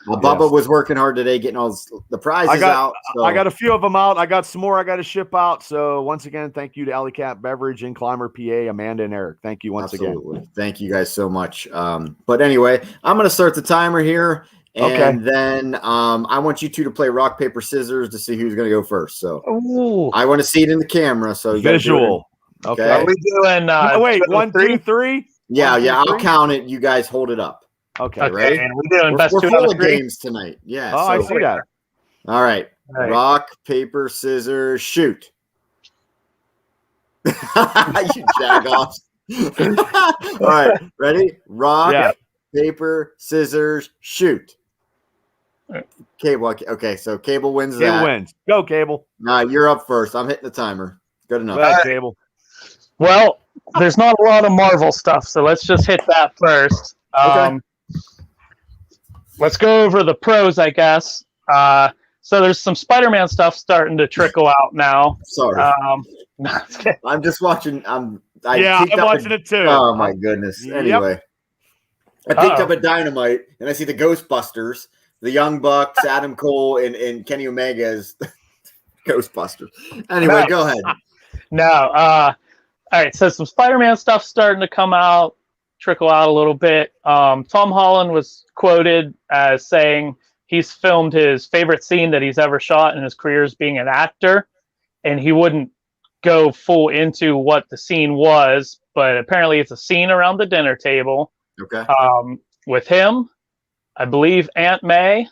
Bubba was working hard today getting all the prizes out. So. I got a few of them out. I got some more I got to ship out. So once again, thank you to Alley Cat Beverage in Clymer, PA, Amanda and Eric. Thank you once again. Thank you guys so much. But anyway, I'm going to start the timer here. And then I want you two to play rock, paper, scissors to see who's going to go first. So I want to see it in the camera. So you visual. Okay. Are we doing wait, 1, 2, 3? Yeah, I'll count it. You guys hold it up. Okay, ready? And we're doing best we're 2 full out of of 3 games tonight. Yeah. Oh, I see that. All right. Rock, paper, scissors, shoot. You jagoffs. All right. Ready? Rock, paper, scissors, shoot. Cable. Okay, so Cable wins that. Cable wins. Go, Cable. You're up first. I'm hitting the timer. Good enough. Go ahead, Cable. Well, there's not a lot of Marvel stuff, so let's just hit that first. Let's go over the pros, I guess. So there's some Spider-Man stuff starting to trickle out now. Sorry. I'm just watching. I'm watching it too. Oh, my goodness. Anyway. I picked up a Dynamite, and I see the Ghostbusters, the Young Bucks, Adam Cole, and Kenny Omega as Ghostbusters. Anyway, go ahead. All right, so some Spider-Man stuff starting to come out, trickle out a little bit. Tom Holland was quoted as saying he's filmed his favorite scene that he's ever shot in his career as being an actor, and he wouldn't go full into what the scene was, but apparently it's a scene around the dinner table. Okay. With him, I believe Aunt May.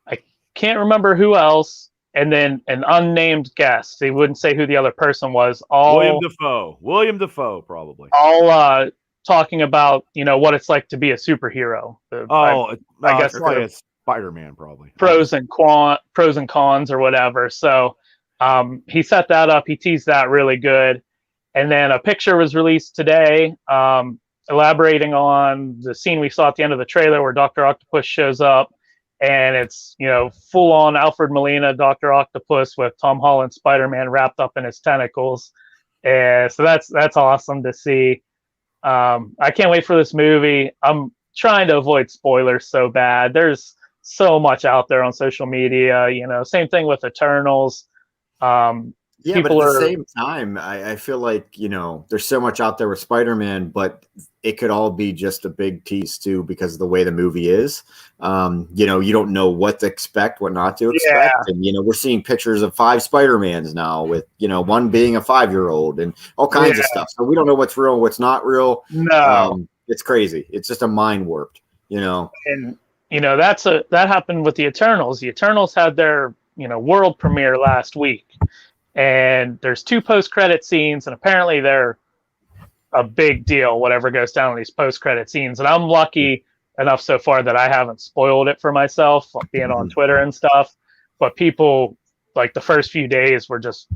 I can't remember who else, and then an unnamed guest. They wouldn't say who the other person was. William Dafoe, probably. All talking about what it's like to be a superhero. I guess probably a Spider-Man, probably. Pros and cons or whatever. So he set that up. He teased that really good, and then a picture was released today, elaborating on the scene we saw at the end of the trailer where Dr. Octopus shows up. And it's, full on Alfred Molina, Dr. Octopus with Tom Holland Spider-Man wrapped up in his tentacles. And so that's awesome to see. I can't wait for this movie. I'm trying to avoid spoilers so bad. There's so much out there on social media, same thing with Eternals. Yeah, but at the same time, I feel like, there's so much out there with Spider-Man, but it could all be just a big tease too, because of the way the movie is. You don't know what to expect, what not to expect. Yeah. And, we're seeing pictures of 5 Spider-Mans now with, one being a 5-year-old and all kinds of stuff. So we don't know what's real and what's not real. No. It's crazy. It's just a mind warped, And, that happened with the Eternals. The Eternals had their, world premiere last week. And there's 2 post-credit scenes, and apparently they're a big deal, whatever goes down in these post-credit scenes. And I'm lucky enough so far that I haven't spoiled it for myself, being on Twitter and stuff. But people, like the first few days, were just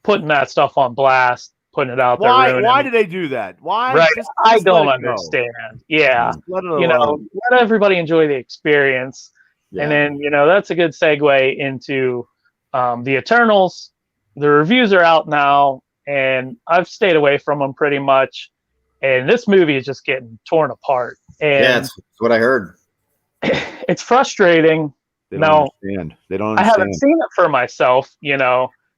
putting that stuff on blast, putting it out there. Why do they do that? Why? Right. I don't understand. Yeah. Let everybody enjoy the experience. Yeah. And then, that's a good segue into the Eternals. The reviews are out now, and I've stayed away from them pretty much. And this movie is just getting torn apart. And that's what I heard. It's frustrating. They don't understand. I haven't seen it for myself,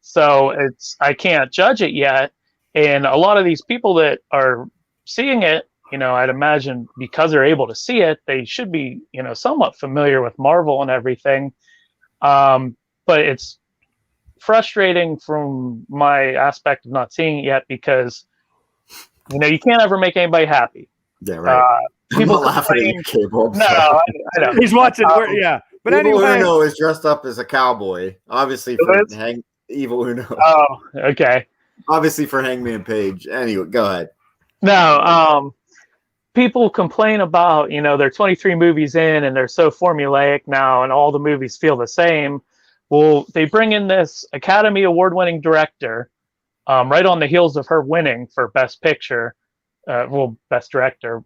so I can't judge it yet. And a lot of these people that are seeing it, I'd imagine because they're able to see it, they should be, somewhat familiar with Marvel and everything. But it's frustrating from my aspect of not seeing it yet because you can't ever make anybody happy. Yeah, right. People laughing at you, Cable. No, I know. He's watching. But Evil anyway, Uno is dressed up as a cowboy, obviously for Evil Uno. Oh, okay. Obviously for Hangman Page. Anyway, go ahead. No, people complain about they're 23 movies in and they're so formulaic now, and all the movies feel the same. Well, they bring in this Academy Award-winning director right on the heels of her winning for Best Picture, Best Director.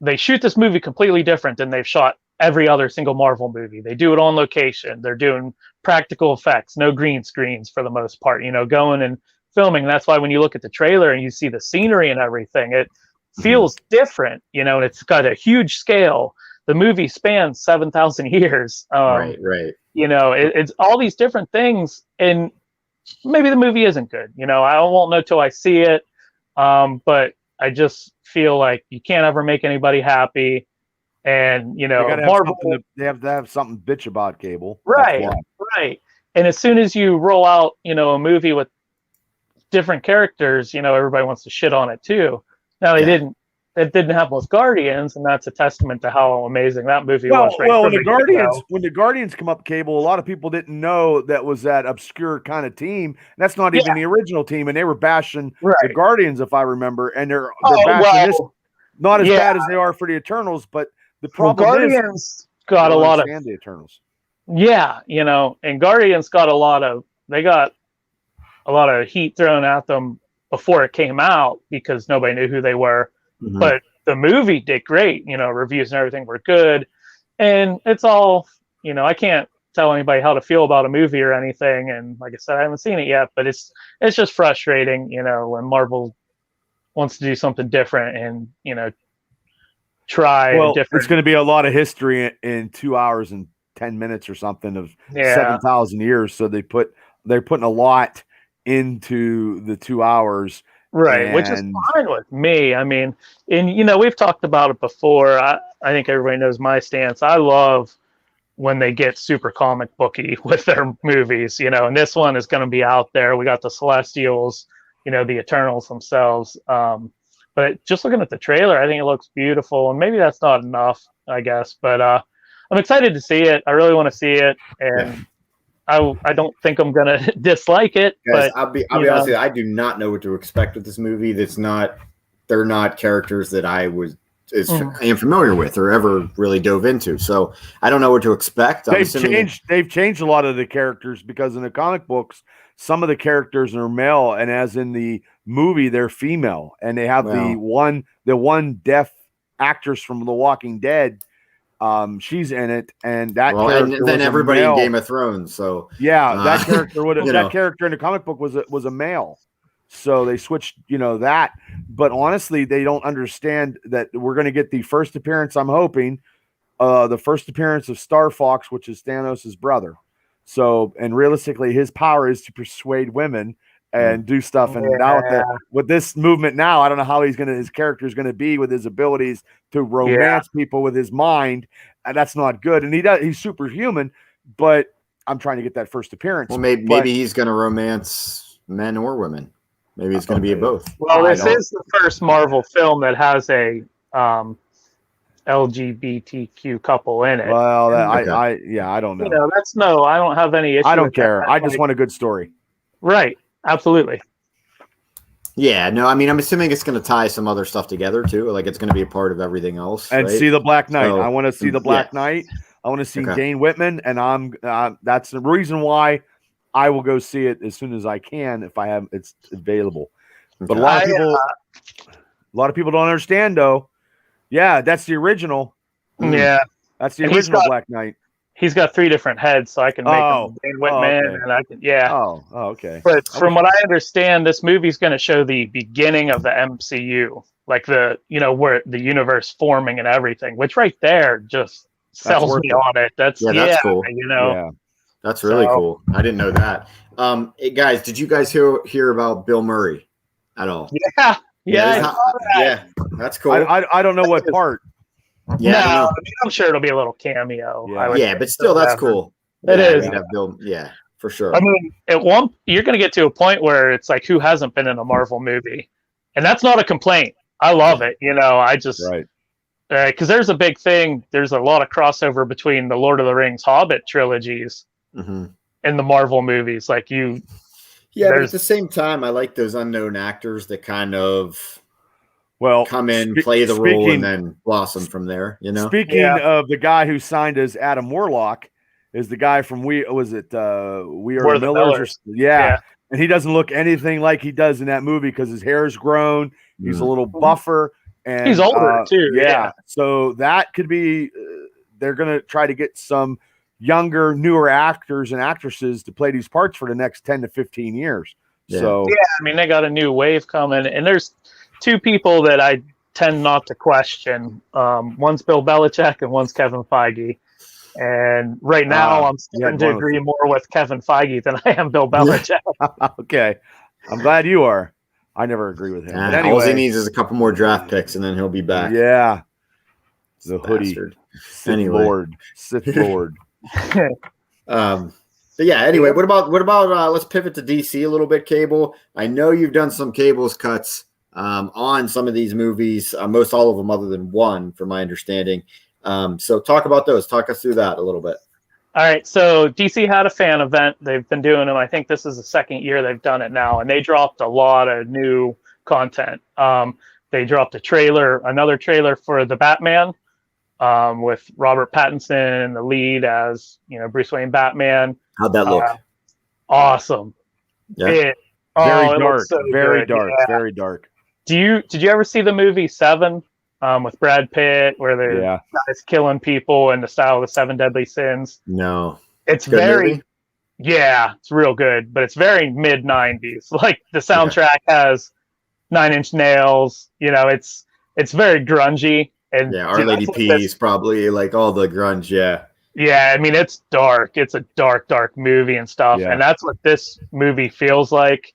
They shoot this movie completely different than they've shot every other single Marvel movie. They do it on location. They're doing practical effects, no green screens for the most part, going and filming. That's why when you look at the trailer and you see the scenery and everything, it feels different, and it's got a huge scale. The movie spans 7,000 years. Right. It's all these different things, and maybe the movie isn't good. I won't know till I see it. But I just feel like you can't ever make anybody happy, and Marvel, they have to have something to bitch about, Cable. Right. And as soon as you roll out, a movie with different characters, everybody wants to shit on it too. Now they didn't. It didn't happen with Guardians, and that's a testament to how amazing that movie was. When the Guardians come up, Cable, a lot of people didn't know that was that obscure kind of team. And that's not even the original team, and they were bashing the Guardians, if I remember. And they're bashing this, not as bad as they are for the Eternals, but the problem Guardians got a lot of the Eternals. Yeah, and Guardians got a lot of heat thrown at them before it came out because nobody knew who they were. Mm-hmm. But the movie did great, reviews and everything were good. And it's all, I can't tell anybody how to feel about a movie or anything. And like I said, I haven't seen it yet, but it's just frustrating, when Marvel wants to do something different and, try different. It's going to be a lot of history in 2 hours and 10 minutes or something of 7,000 years. So they're putting a lot into the 2 hours. Right, which is fine with me. I mean, and we've talked about it before. I think everybody knows my stance. I love when they get super comic booky with their movies, and this one is going to be out there. We got the Celestials, the Eternals themselves. But just looking at the trailer, I think it looks beautiful, and maybe that's not enough, I guess. But I'm excited to see it. I really want to see it, and I don't think I'm gonna dislike it. Guys, But I'll be honest with you. I do not know what to expect with this movie. They're not characters that I am familiar with or ever really dove into. So I don't know what to expect. They've changed a lot of the characters because in the comic books, some of the characters are male, and as in the movie, they're female, and they have the one deaf actress from The Walking Dead. She's in it, and then everybody in Game of Thrones. So that character in the comic book was a male. So they switched, that. But honestly, they don't understand that we're going to get the first appearance. I'm hoping the first appearance of Star Fox, which is Thanos' brother. So, and realistically, his power is to persuade women and do stuff. And now with this movement now, I don't know how his character is going to be with his abilities to romance people with his mind. And that's not good. And he's superhuman, but I'm trying to get that first appearance. Well, maybe he's going to romance men or women. Maybe it's going to be both. Well, this is the first Marvel film that has a LGBTQ couple in it. Well, I don't know. I don't have any issue. I don't care. I just want a good story. Right. Absolutely. Yeah, no, I mean, I'm assuming it's going to tie some other stuff together too. Like it's going to be a part of everything else. And see the Black Knight. I want to see the Black Knight. I want to see Dane Whitman, and that's the reason why I will go see it as soon as I can if it's available. But a lot of people don't understand though. Yeah, that's the original. Yeah, that's the original Black Knight. He's got 3 different heads, so I can make him Dane Whitman, and I can okay. But from what I understand, this movie's going to show the beginning of the MCU, like where the universe forming and everything. Which right there just sells me on it. That's cool. That's really cool. I didn't know that. Hey guys, did you guys hear about Bill Murray at all? Yeah, that's cool. I don't know what part. Yeah, no, I'm sure it'll be a little cameo. But still, that's cool. It is. Bill, for sure. I mean, you're going to get to a point where it's like, who hasn't been in a Marvel movie? And that's not a complaint. I love it. I just because there's a big thing. There's a lot of crossover between the Lord of the Rings, Hobbit trilogies, and the Marvel movies. Like but at the same time, I like those unknown actors that kind of come in, play the role, and then blossom from there. Speaking of the guy who signed as Adam Warlock, is the guy from We Are the Millers. And he doesn't look anything like he does in that movie because his hair is grown. He's a little buffer, and he's older too. Yeah, so that could be. They're gonna try to get some younger, newer actors and actresses to play these parts for the next 10 to 15 years. So I mean, they got a new wave coming, and there's 2 people that I tend not to question. One's Bill Belichick and one's Kevin Feige. And right now, I'm starting to agree more with Kevin Feige than I am Bill Belichick. Okay. I'm glad you are. I never agree with him. But anyway, all he needs is a couple more draft picks, and then he'll be back. Yeah. The hoodie. Sith Lord. But anyway, what about let's pivot to DC a little bit, Cable. I know you've done some Cables cuts on some of these movies, most all of them other than one, from my understanding. So talk about those. Talk us through that a little bit. All right. So DC had a fan event. They've been doing them. I think this is the second year they've done it now, and they dropped a lot of new content. They dropped another trailer for the Batman, with Robert Pattinson in the lead as Bruce Wayne Batman. How'd that look? Awesome. Yeah. Very dark. Very dark. Did you ever see the movie Seven with Brad Pitt, where the guy's killing people in the style of the 7 Deadly Sins? No. It's it's real good, but it's very mid 90s. Like the soundtrack has 9 Inch Nails. It's very grungy. And Our Lady P is probably like all the grunge. Yeah, I mean, it's dark. It's a dark, dark movie and stuff. And that's what this movie feels like.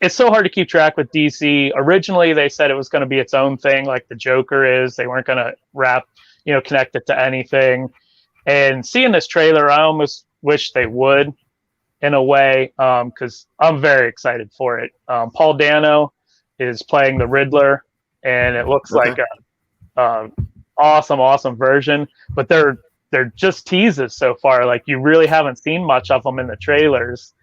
It's so hard to keep track with DC. Originally, they said it was going to be its own thing, like the Joker is. They weren't going to connect it to anything. And seeing this trailer, I almost wish they would, in a way, because I'm very excited for it. Paul Dano is playing the Riddler, and it looks like a awesome version. But they're they're just teases so far. Like, you really haven't seen much of them in the trailers.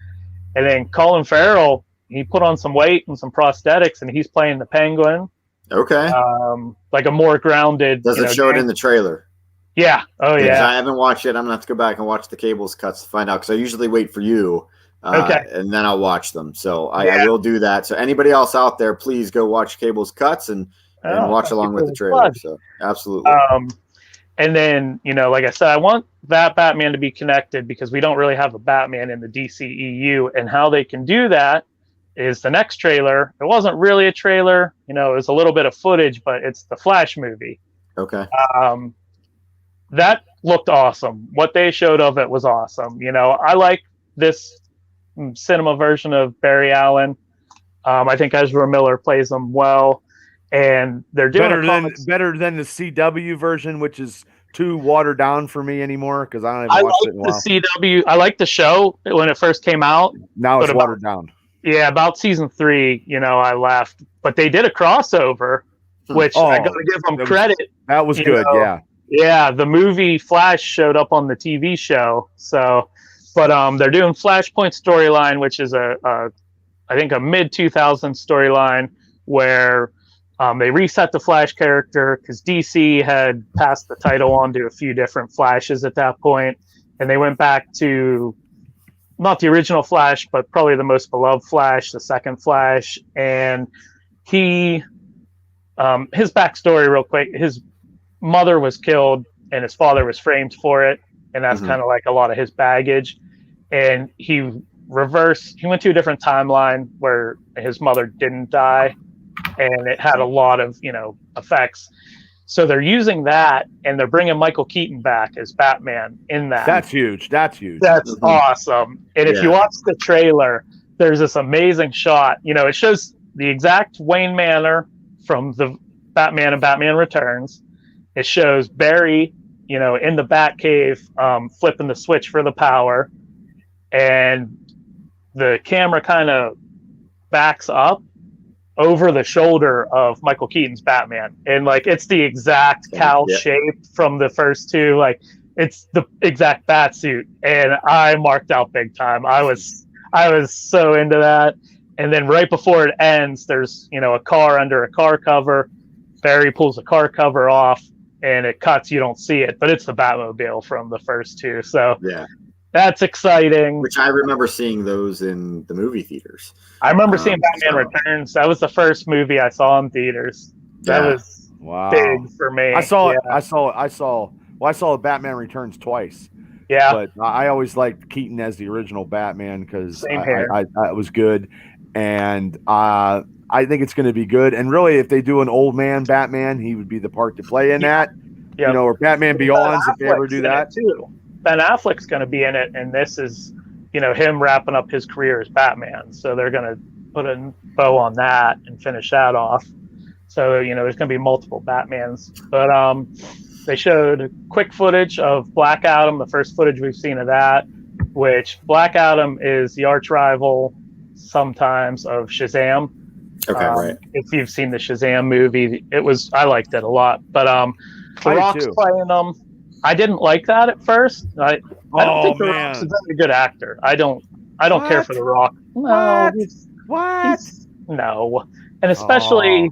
And then Colin Farrell, he put on some weight and some prosthetics, and he's playing the Penguin. Okay. Like a more grounded. Does it show it in the trailer? Yeah. Oh, yeah. I haven't watched it. I'm gonna have to go back and watch the cables cuts to find out, because I usually wait for you. Okay. And then I'll watch them. So I will do that. So anybody else out there, please go watch cables cuts and watch along with the trailer. So absolutely. And then, like I said, I want that Batman to be connected, because we don't really have a Batman in the DCEU, and how they can do that is the next trailer. It wasn't really a trailer, it was a little bit of footage, but it's the Flash movie. Okay. That looked awesome. What they showed of it was awesome. I like this cinema version of Barry Allen. I think Ezra Miller plays him well, and they're doing better than the CW version, which is too watered down for me anymore, because I don't even watch it in a while. CW. I liked the show when it first came out. Now it's watered down. Yeah, about season 3, I left, but they did a crossover, which I got to give them credit. That was good. Yeah. Yeah, the movie Flash showed up on the TV show. So, but they're doing Flashpoint storyline, which is I think a mid-2000s storyline where they reset the Flash character, because DC had passed the title on to a few different Flashes at that point, and they went back to not the original Flash, but probably the most beloved Flash, the second Flash, and his backstory real quick. His mother was killed and his father was framed for it, and that's kind of like a lot of his baggage. And he went to a different timeline where his mother didn't die, and it had a lot of effects. So they're using that, and they're bringing Michael Keaton back as Batman in that. That's huge. That's awesome. And if you watch the trailer, there's this amazing shot. It shows the exact Wayne Manor from the Batman and Batman Returns. It shows Barry, in the Batcave, flipping the switch for the power, and the camera kind of backs up over the shoulder of Michael Keaton's Batman, and it's the exact cowl shape from the first two. Like, it's the exact bat suit, and I marked out big time. I was so into that. And then right before it ends, there's a car under a car cover. Barry pulls the car cover off, and it cuts. You don't see it, but it's the Batmobile from the first two. So yeah, that's exciting. Which I remember seeing those in the movie theaters. I rember seeing Batman Returns. That was the first movie I saw in theaters. That was big for me. I saw the Batman Returns twice. Yeah, but I always liked Keaton as the original Batman, because it was good, and I think it's going to be good. And really, if they do an old man Batman, he would be the part to play in that. Yeah. Or Batman Beyond, if they ever do that too. Ben Affleck's going to be in it, and this is him wrapping up his career as Batman. So they're going to put a bow on that and finish that off. So there's going to be multiple Batmans. But they showed quick footage of Black Adam, the first footage we've seen of that, which Black Adam is the arch rival sometimes of Shazam. Okay, right. If you've seen the Shazam movie, I liked it a lot. But The Rock's playing them. I didn't like that at first. I don't think The Rock's a good actor. I don't care for The Rock. No. What? No. And especially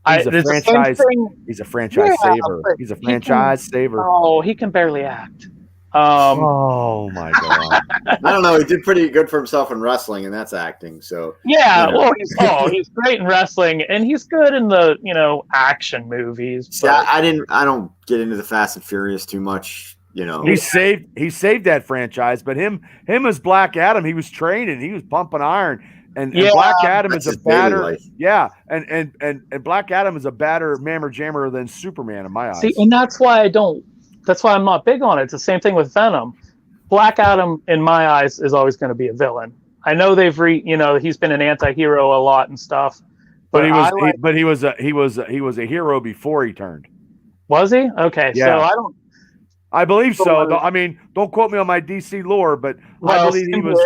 he's a franchise saver. He's a franchise saver. Oh, he can barely act. Oh my god! I don't know. He did pretty good for himself in wrestling, and that's acting. So yeah, well, he's great in wrestling, and he's good in the action movies. See, I don't get into the Fast and Furious too much. He saved that franchise, but him as Black Adam, he was training, he was pumping iron. And Black Adam is a badder, and Black Adam is a badder mammer jammer than Superman in my eyes. See, and that's why I'm not big on it. It's the same thing with Venom. Black Adam, in my eyes, is always going to be a villain. I know he's been an anti-hero a lot and stuff, but he was a hero before he turned. Was he? Okay, yeah. So I believe so. I mean, don't quote me on my DC lore, but I believe he was.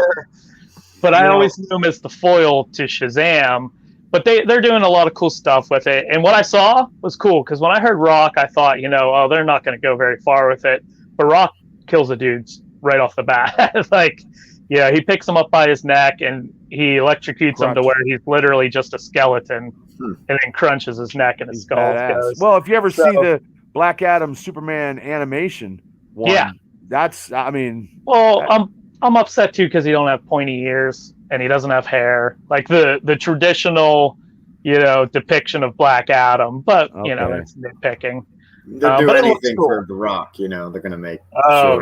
But I always knew him as the foil to Shazam, but they're doing a lot of cool stuff with it. And what I saw was cool because when I heard Rock, I thought, oh, they're not going to go very far with it. But Rock kills the dudes right off the bat. Like, he picks him up by his neck and he electrocutes him to where he's literally just a skeleton, and then crunches his neck and his skull goes. Well, if you ever see the Black Adam Superman animation one, that's, Well, I'm upset too because he don't have pointy ears and he doesn't have hair, like the traditional, depiction of Black Adam. But that's nitpicking. They'll do anything for The Rock. They're going to make. Oh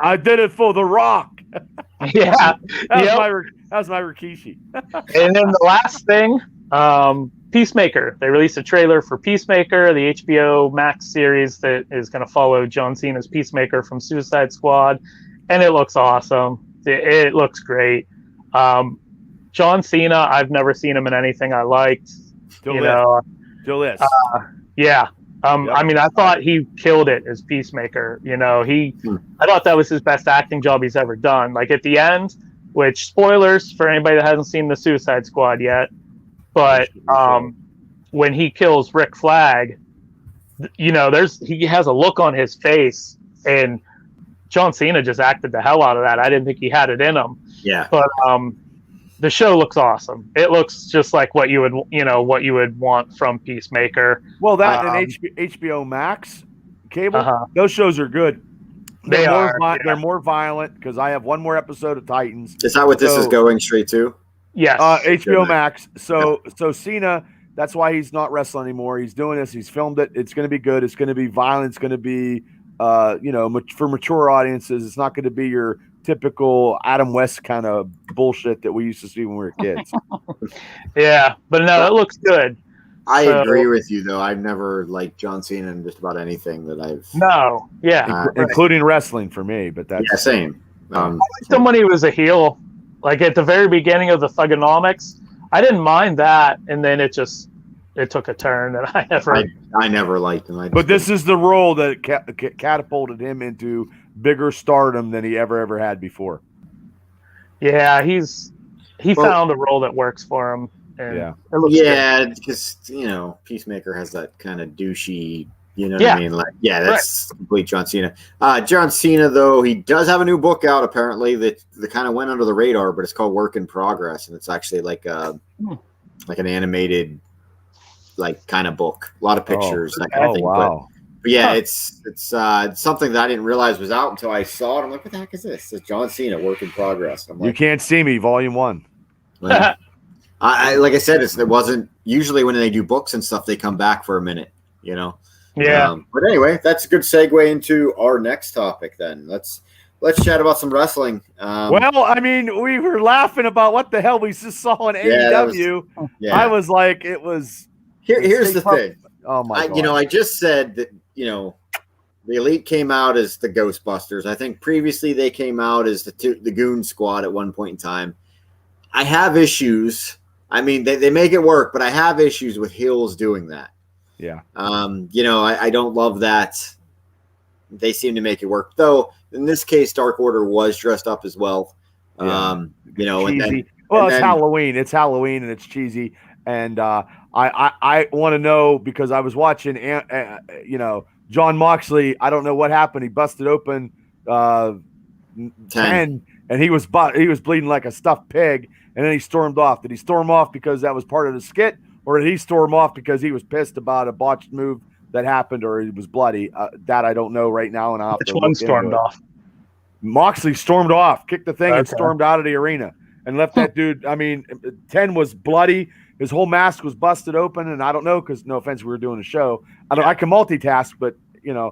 I did it for The Rock. Yeah, that was my Rikishi. And then the last thing, Peacemaker. They released a trailer for Peacemaker, the HBO Max series that is going to follow John Cena's Peacemaker from Suicide Squad, and it looks awesome. It looks great. John Cena, I've never seen him in anything I liked. Still is. Yeah. I thought he killed it as Peacemaker. I thought that was his best acting job he's ever done. Like at the end, which spoilers for anybody that hasn't seen the Suicide Squad yet, but when he kills Rick Flag, he has a look on his face, and John Cena just acted the hell out of that. I didn't think he had it in him. Yeah. But the show looks awesome. It looks just like what you would want from Peacemaker. Well, that and HBO Max cable, those shows are good. They're more violent because I have one more episode of Titans. Is that what this is going straight to? Yes. HBO Max. So Cena, that's why he's not wrestling anymore. He's doing this. He's filmed it. It's going to be good. It's going to be violent. It's going to be, for mature audiences. It's not going to be your typical Adam West kind of bullshit that we used to see when we were kids. Yeah, but no, it looks good. I agree with you, though. I've never liked John Cena in just about anything that I've. No, yeah, including wrestling for me. But that's same. I liked him when he was a heel, like at the very beginning of the Thugonomics. I didn't mind that, and then it took a turn that I never liked him. But this is the role that catapulted him into bigger stardom than he ever had before. Yeah, he found a role that works for him. And because Peacemaker has that kind of douchey, what I mean? Like, that's complete John Cena. John Cena, though, he does have a new book out apparently that kind of went under the radar, but it's called Work in Progress, and it's actually like an animated, like kind of book, a lot of pictures, that kind of thing. Wow. But yeah, it's something that I didn't realize was out until I saw it. I'm like, what the heck is this? It's John Cena, Work in Progress. I'm like, You Can't See Me, Volume 1. I like I said, it wasn't usually when they do books and stuff, they come back for a minute, Yeah. But anyway, that's a good segue into our next topic. Then let's chat about some wrestling. We were laughing about what the hell we just saw on AEW. I was like, it was. Here's the thing. Oh my God. I just said that the Elite came out as the Ghostbusters. I think previously they came out as the Goon Squad at one point in time. I have issues. I mean, they make it work, but I have issues with heels doing that. Yeah. I don't love that. They seem to make it work, though. In this case, Dark Order was dressed up as well. Yeah. Cheesy. It's Halloween. It's Halloween, and it's cheesy. And I want to know because I was watching, John Moxley. I don't know what happened. He busted open 10, and he was bleeding like a stuffed pig. And then he stormed off. Did he storm off because that was part of the skit, or did he storm off because he was pissed about a botched move that happened, or he was bloody? That I don't know right now. And I'll have Which one stormed off? Moxley stormed off, kicked the thing, and stormed out of the arena and left that dude. I mean, 10 was bloody. His whole mask was busted open, and I don't know because no offense, we were doing a show. I can multitask, but yeah.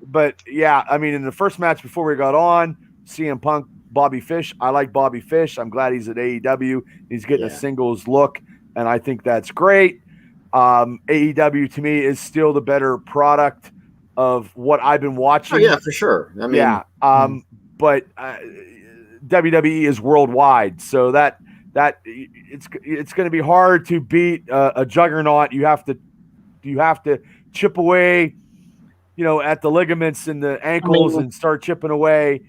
But yeah, I mean, in the first match before we got on, CM Punk, Bobby Fish. I like Bobby Fish. I'm glad he's at AEW. He's getting a singles look, and I think that's great. AEW to me is still the better product of what I've been watching. Oh yeah, for sure. I mean, but WWE is worldwide, so that it's going to be hard to beat a juggernaut. You have to chip away, at the ligaments and the ankles and start chipping away.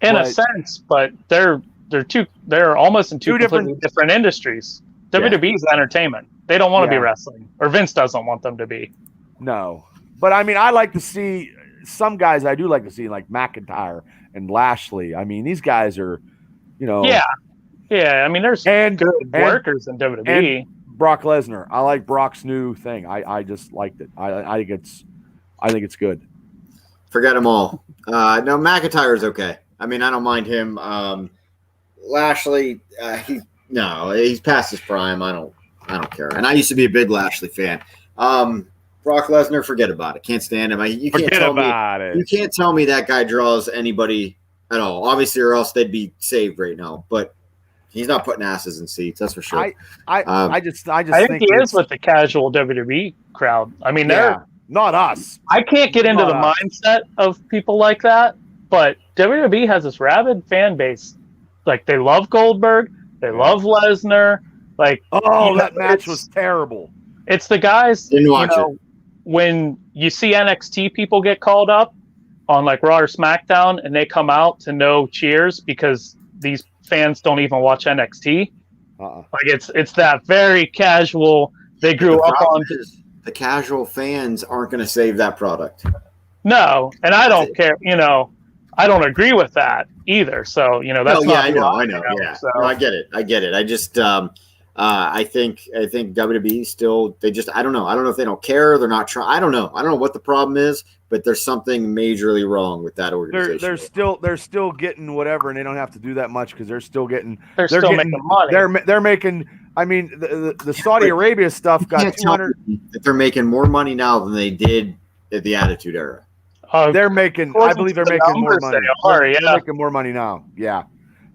In a sense, but they're almost in two completely different industries. WWE is entertainment. They don't want to be Yeah. wrestling, or Vince doesn't want them to be. No, but I mean, I like to see some guys. I do like to see like McIntyre and Lashley. I mean, these guys are, Yeah. I mean, there's good workers in WWE. And Brock Lesnar. I like Brock's new thing. I just liked it. I think it's good. Forget them all. No, McIntyre's okay. I mean, I don't mind him. Lashley, he's past his prime. I don't care. And I used to be a big Lashley fan. Brock Lesnar, forget about it. Can't stand him. You can't tell me that guy draws anybody at all. Obviously, or else they'd be saved right now. But he's not putting asses in seats. That's for sure. I just think he is with the casual WWE crowd. I mean, they're not us. I can't get into the mindset of people like that, but WWE has this rabid fan base. Like, they love Goldberg, they love Lesnar. Like, that match was terrible. It's the guys. Didn't watch it. When you see NXT people get called up on like Raw or SmackDown, and they come out to no cheers because these fans don't even watch NXT. Like, it's that very casual. They grew up on. The casual fans aren't going to save that product. No, and I don't care. I don't agree with that either. So that's not. I know. Yeah, so. No, I get it. I just I think WWE still, I don't know. I don't know if they don't care. They're not trying. I don't know what the problem is, but there's something majorly wrong with that organization. They're still getting whatever, and they don't have to do that much because they're still getting. They're still making money. They're making. I mean, the Saudi Arabia stuff got 200. That they're making more money now than they did at the Attitude Era. They're making. I believe they're making more money. They're making more money now. Yeah.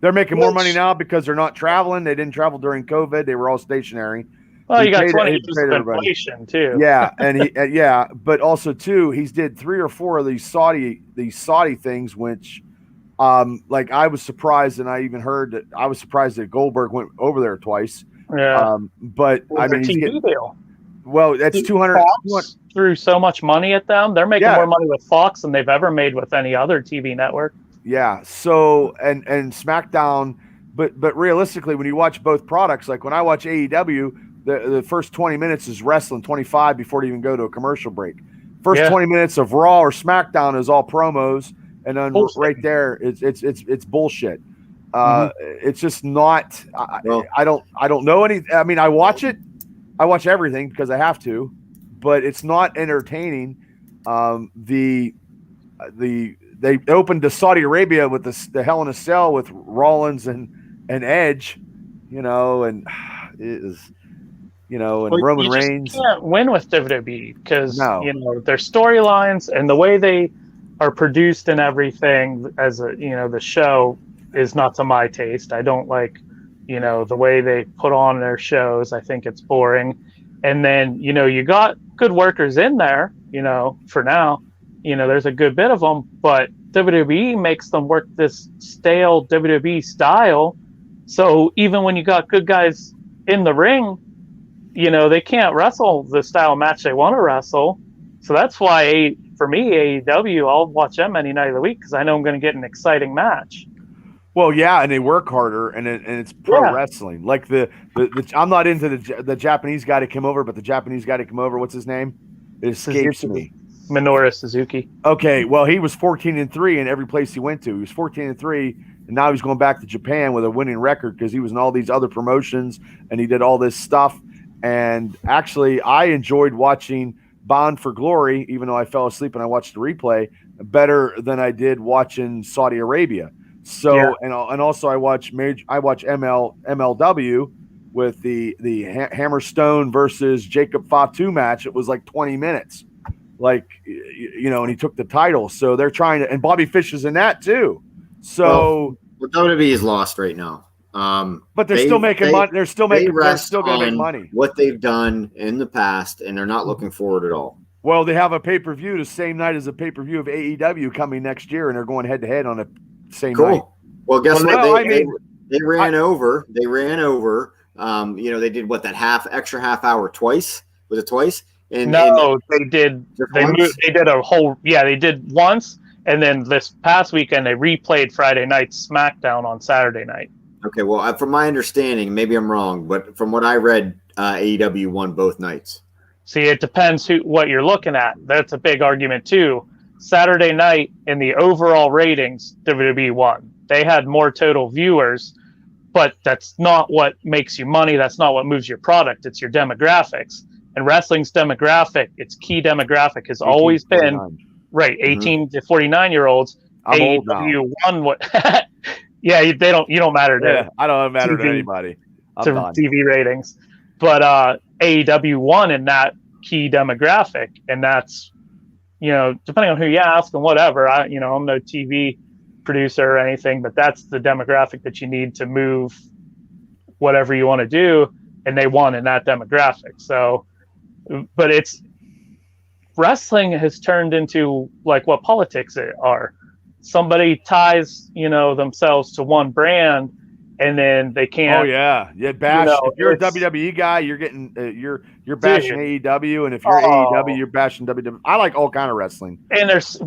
They're making more money now because they're not traveling. They didn't travel during COVID. They were all stationary. Well, you got 20 years of inflation too. Yeah, and but also too, he's did 3 or 4 of these Saudi things, which, like I was surprised, and I even heard that I was surprised that Goldberg went over there twice. Yeah, but I mean, he's getting, deal. Well, that's 200. Fox threw so much money at them. They're making more money with Fox than they've ever made with any other TV network. Yeah. So and SmackDown, but realistically, when you watch both products, like when I watch AEW, the first 20 minutes is wrestling, 25 before they even go to a commercial break. First 20 minutes of Raw or SmackDown is all promos, and then right there, it's bullshit. It's just not. I don't know any. I mean, I watch it. I watch everything because I have to, but it's not entertaining. They opened to Saudi Arabia with the Hell in a Cell with Rollins and Edge, and Roman Reigns. You can't win with WWE because their storylines and the way they are produced and everything as the show is not to my taste. I don't like the way they put on their shows. I think it's boring. And then you got good workers in there. For now. There's a good bit of them, but WWE makes them work this stale WWE style. So even when you got good guys in the ring, they can't wrestle the style match they want to wrestle. So that's why, for me, AEW, I'll watch them any night of the week because I know I'm going to get an exciting match. Well, yeah, and they work harder, and it's pro wrestling. Like the I'm not into the Japanese guy to come over, but the Japanese guy to come over, what's his name? It escapes me. Minoru Suzuki. Okay, well, he was 14-3 in every place he went to. He was 14-3, and now he's going back to Japan with a winning record because he was in all these other promotions and he did all this stuff. And actually, I enjoyed watching Bound for Glory, even though I fell asleep and I watched the replay, better than I did watching Saudi Arabia. So, and also I watch MLW with the Hammerstone versus Jacob Fatu match. It was like 20 minutes. And he took the title. So they're trying to, and Bobby Fish is in that too. So WWE is lost right now. But they're still making money. They're still going to make money. What they've done in the past, and they're not looking forward at all. Well, they have a pay-per-view the same night as a pay-per-view of AEW coming next year, and they're going head-to-head on the same night. Well, guess what? They ran over. They ran over. They did that extra half hour twice. Was it twice? They did. They did a whole. Yeah, they did once, and then this past weekend they replayed Friday night SmackDown on Saturday night. Okay, well, from my understanding, maybe I'm wrong, but from what I read, AEW won both nights. See, it depends what you're looking at. That's a big argument too. Saturday night in the overall ratings, WWE won. They had more total viewers, but that's not what makes you money. That's not what moves your product. It's your demographics. And wrestling's demographic, its key demographic has always been right 18 to 49-year-olds. I'm old now. AEW won what? Yeah, you don't matter to. I don't matter TV, to anybody. I'm done. TV ratings, but AEW won in that key demographic, and that's depending on who you ask and whatever. I'm no TV producer or anything, but that's the demographic that you need to move whatever you want to do, and they won in that demographic. So, but it's wrestling has turned into like what politics are. Somebody ties themselves to one brand, and then they can't. Oh yeah, bash. If you're a WWE guy, you're getting you're bashing AEW, and if you're AEW, you're bashing WWE. I like all kind of wrestling. And there's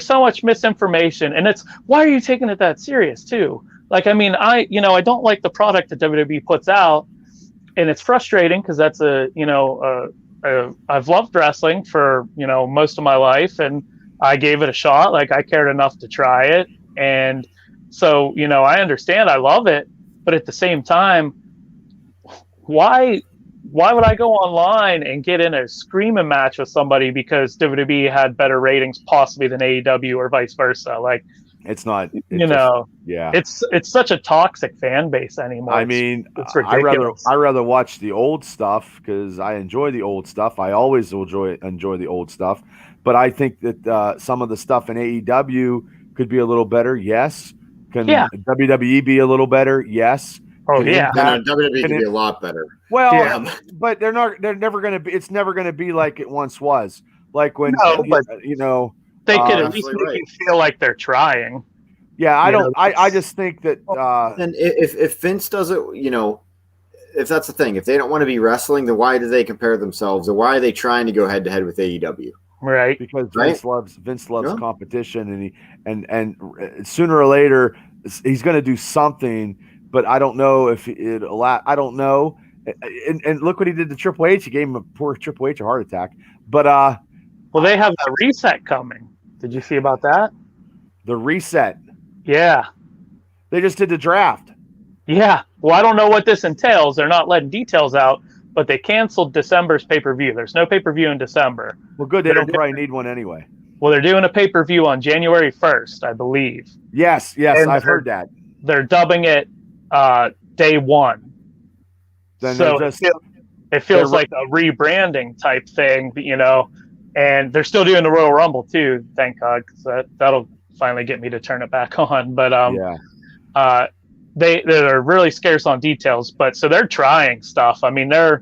so much misinformation, and it's why are you taking it that serious too? Like, I mean, I don't like the product that WWE puts out, and it's frustrating because that's I've loved wrestling for most of my life, and I gave it a shot. Like, I cared enough to try it, and so I understand, I love it, but at the same time, why would I go online and get in a screaming match with somebody because WWE had better ratings possibly than AEW or vice versa? Like, it's not, it's such a toxic fan base anymore. I mean, it's ridiculous. I rather watch the old stuff because I enjoy the old stuff. I always enjoy the old stuff, but I think that some of the stuff in AEW could be a little better. Yes. Can WWE be a little better? Yes. WWE can be a lot better. Well, but they're never going to be. It's never going to be like it once was. Like when they could at least make you feel like they're trying. Yeah, I just think that. And if Vince does it, if that's the thing, if they don't want to be wrestling, then why do they compare themselves, or why are they trying to go head to head with AEW? Right, because Vince loves competition, and sooner or later he's going to do something. But I don't know if I don't know. And look what he did to Triple H. He gave him poor Triple H a heart attack. But well, they have the reset coming. Did you see about that? The reset. Yeah, they just did the draft. Yeah. Well, I don't know what this entails. They're not letting details out. But they canceled December's pay-per-view. There's no pay-per-view in December. Well, good. They don't probably need one anyway. Well, they're doing a pay-per-view on January 1st, I believe. Yes, and I've heard that. They're dubbing it Day One. Then so it feels like a rebranding type thing, and they're still doing the Royal Rumble too, thank God, because that'll finally get me to turn it back on. But they're really scarce on details, but so they're trying stuff. I mean, if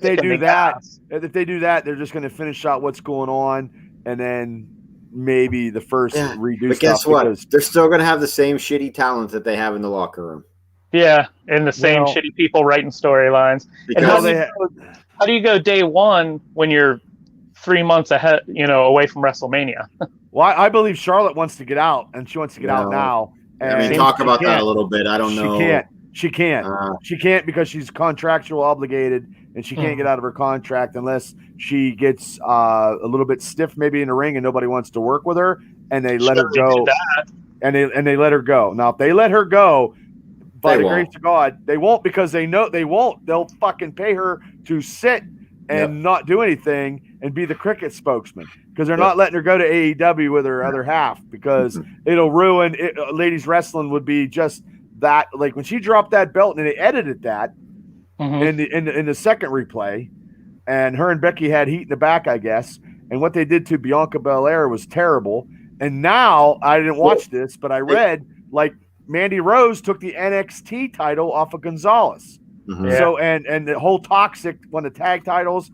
they do that, they're just going to finish out what's going on, and then maybe the first redo. But guess what? They're still going to have the same shitty talent that they have in the locker room. Yeah, and the same shitty people writing storylines. And how do you go day one when you're 3 months ahead, away from WrestleMania? Well, I believe Charlotte wants to get out, and she wants to get out now. And talk about that a little bit. I don't know. She can't. She can't because she's contractual obligated, and she can't get out of her contract unless she gets a little bit stiff, maybe in the ring, and nobody wants to work with her, and they let her go. And they let her go. Now, if they let her go, by the grace of God, they won't, because they know they won't. They'll fucking pay her to sit and not do anything and be the cricket spokesman, because they're not letting her go to AEW with her other half, because it'll ruin it. Ladies wrestling would be just that. Like when she dropped that belt, and they edited that in the second replay, and her and Becky had heat in the back, I guess. And what they did to Bianca Belair was terrible. And now I didn't watch this, but I read like Mandy Rose took the NXT title off of Gonzalez. So and the whole Toxic won the tag titles.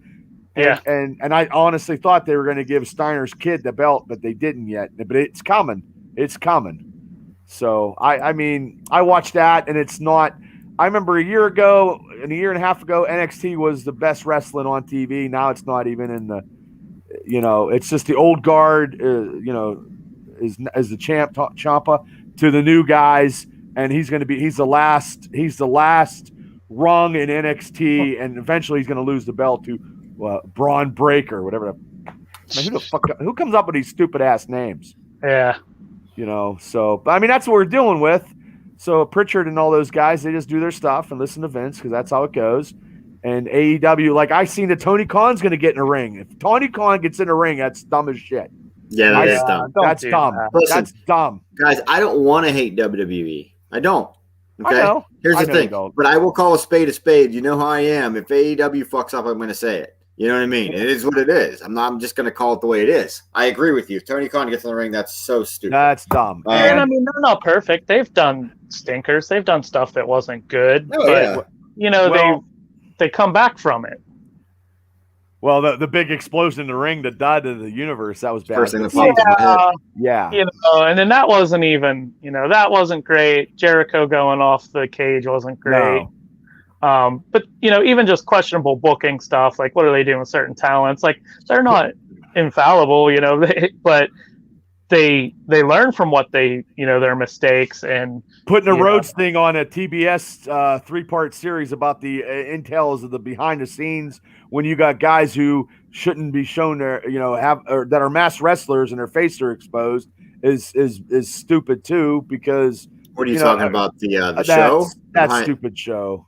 And I honestly thought they were going to give Steiner's kid the belt, but they didn't yet. But it's coming. It's coming. So I mean, I watched that, and it's not. I remember a year ago, and a year and a half ago, NXT was the best wrestling on TV. Now it's not even in the. It's just the old guard. Is the champ Ciampa to the new guys, and he's the last rung in NXT, and eventually he's going to lose the belt to Braun Breaker, whatever. Who comes up with these stupid ass names? Yeah. So I mean, that's what we're dealing with. So Pritchard and all those guys, they just do their stuff and listen to Vince because that's how it goes. And AEW, like I seen that Tony Khan's going to get in a ring. If Tony Khan gets in a ring, that's dumb as shit. Yeah, that is dumb. That's dumb. Listen, that's dumb. Guys, I don't want to hate WWE. I don't. Okay. I know. Here's the thing. But I will call a spade a spade. You know how I am. If AEW fucks up, I'm going to say it. You know what I mean? It is what it is. I'm just going to call it the way it is. I agree with you. If Tony Khan gets in the ring, that's so stupid. That's dumb. And I mean, they're not perfect. They've done stinkers. They've done stuff that wasn't good. But, they come back from it. Well, the big explosion in the ring that died in the universe, that was bad. First thing that popped in my head. Yeah. And then that wasn't even, that wasn't great. Jericho going off the cage wasn't great. No. But, even just questionable booking stuff, like what are they doing with certain talents? Like they're not infallible, but they learn from what their mistakes, and putting a Rhodes thing on a TBS 3-part series about the intels of the behind the scenes when you got guys who shouldn't be shown their, that are masked wrestlers and their faces are exposed is stupid too, because what are you talking about? The show? That stupid show.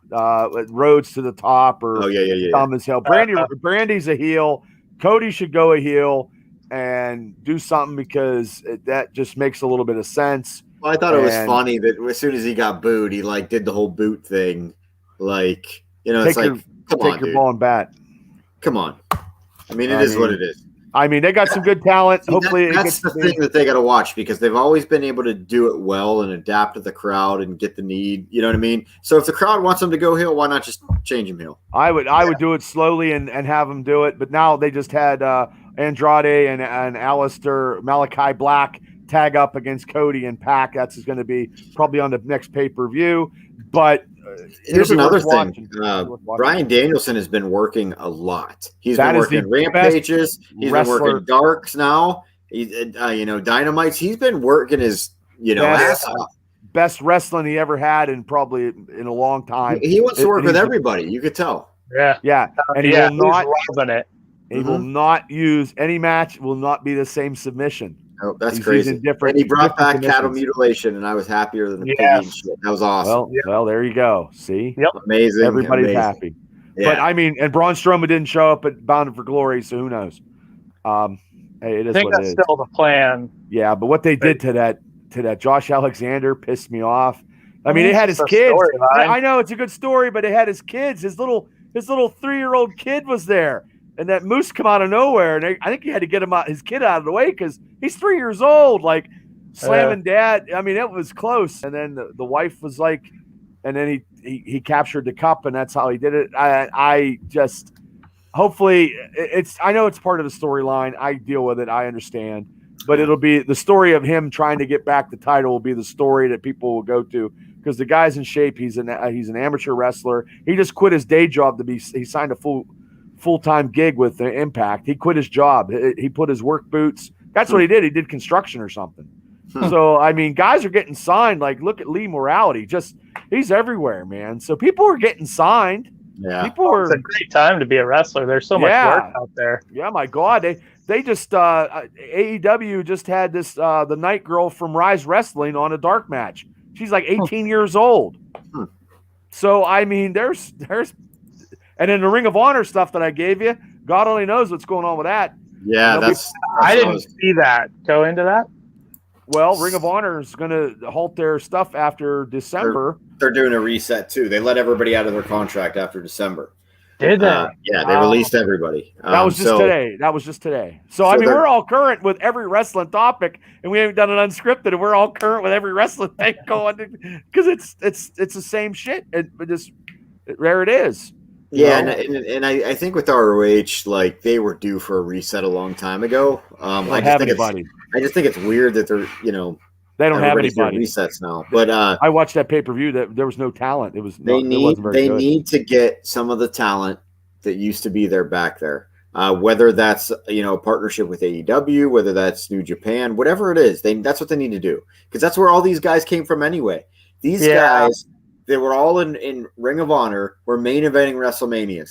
Rhodes to the top or dumb as hell. Brandy's a heel. Cody should go a heel and do something because that just makes a little bit of sense. Well, I thought it was funny that as soon as he got booed, he did the whole boot thing. It's like, come on, your ball and bat. Come on. I mean, it is what it is. I mean, they got some good talent. Hopefully, that's the thing that they got to watch, because they've always been able to do it well and adapt to the crowd and get the need. You know what I mean? So if the crowd wants them to go heel, why not just change him heel? I would do it slowly and have them do it. But now they just had Andrade and Alistair Malachi Black tag up against Cody and Pac. That's going to be probably on the next pay-per-view. But here's another thing. Bryan Danielson has been working a lot. He's been working Rampages. He's been working Darks now. Dynamites. He's been working his ass off. Best wrestling he ever had in a long time. He wants to work with everybody. You could tell. Yeah. And he will not. It. He will not use any match. Will not be the same submission. Oh, that's crazy. And he brought back cattle mutilation, and I was happier than the piggy shit. That was awesome. Well, there you go. See? Yep. Amazing. Everybody's happy. Yeah. But, I mean, and Braun Strowman didn't show up at Bound for Glory, so who knows? Hey, it is what it is. I think that's still the plan. Yeah, but what they did to that Josh Alexander pissed me off. I mean, it had his kids. I know it's a good story, but it had his kids. His little 3-year-old kid was there. And that Moose come out of nowhere, and I think he had to get his kid out of the way because he's 3 years old, slamming dad. I mean, it was close. And then the wife was like, and then he captured the cup, and that's how he did it. I just hopefully I know it's part of the storyline. I deal with it. I understand, but it'll be the story of him trying to get back the title will be the story that people will go to, because the guy's in shape. He's an amateur wrestler. He just quit his day job he signed a full-time gig with Impact. He quit his job. He put his work boots. That's what he did. He did construction or something. So, I mean, guys are getting signed. Look at Lee Morality. He's everywhere, man. So people are getting signed. Yeah. It's a great time to be a wrestler. There's so much work out there. Yeah, my God. They just AEW just had this the Night Girl from Rise Wrestling on a dark match. She's like 18 years old. So, I mean, there's and in the Ring of Honor stuff that I gave you, God only knows what's going on with that. Yeah, I didn't see that. Go into that? Well, Ring of Honor is going to halt their stuff after December. They're doing a reset, too. They let everybody out of their contract after December. Did they? Yeah, they released everybody. That was just today. So I mean, we're all current with every wrestling topic, and we haven't done an unscripted, and we're all current with every wrestling thing going, because it's the same shit. There it is. Yeah, and I think with ROH, they were due for a reset a long time ago. I just think it's weird that they're, they don't have anybody resets now. But I watched that pay-per-view that there was no talent. They need to get some of the talent that used to be there back there. Whether that's a partnership with AEW, whether that's New Japan, whatever it is, that's what they need to do, because that's where all these guys came from anyway. These guys, they were all in Ring of Honor, were main eventing WrestleManias.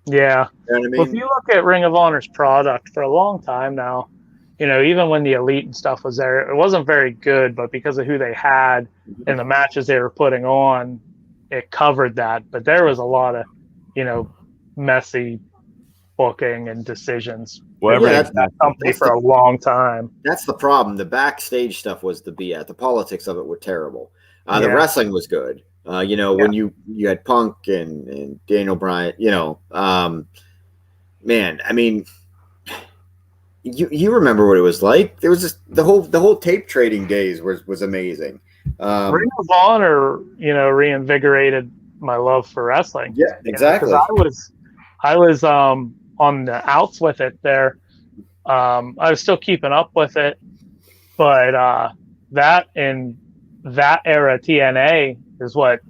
Yeah. You know what I mean? Well, if you look at Ring of Honor's product for a long time now, even when the Elite and stuff was there, it wasn't very good, but because of who they had and the matches they were putting on, it covered that. But there was a lot of, messy booking and decisions. Well, That company for a long time. That's the problem. The backstage stuff was the BS. The politics of it were terrible. The wrestling was good. When you had Punk and Daniel Bryan, man, I mean, you remember what it was like. There was just the whole tape trading days was amazing. Ring of Honor, reinvigorated my love for wrestling. Yeah, exactly. I was on the outs with it there. I was still keeping up with it, but that in that era TNA is what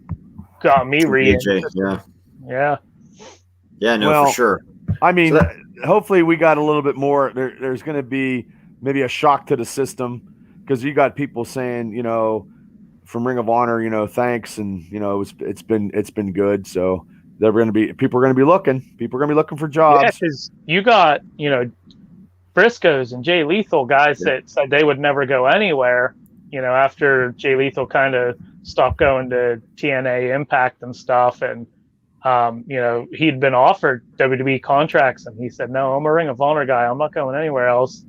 got me reinterested. Yeah, for sure. I mean, hopefully we got a little bit more. There's going to be maybe a shock to the system, because you got people saying, from Ring of Honor, thanks, and it's been good. So people are going to be looking for jobs. Yeah, because you got Briscoes and Jay Lethal guys that said they would never go anywhere. After Jay Lethal kind of stopped going to TNA Impact and stuff, and he'd been offered WWE contracts, and he said, "No, I'm a Ring of Honor guy. I'm not going anywhere else."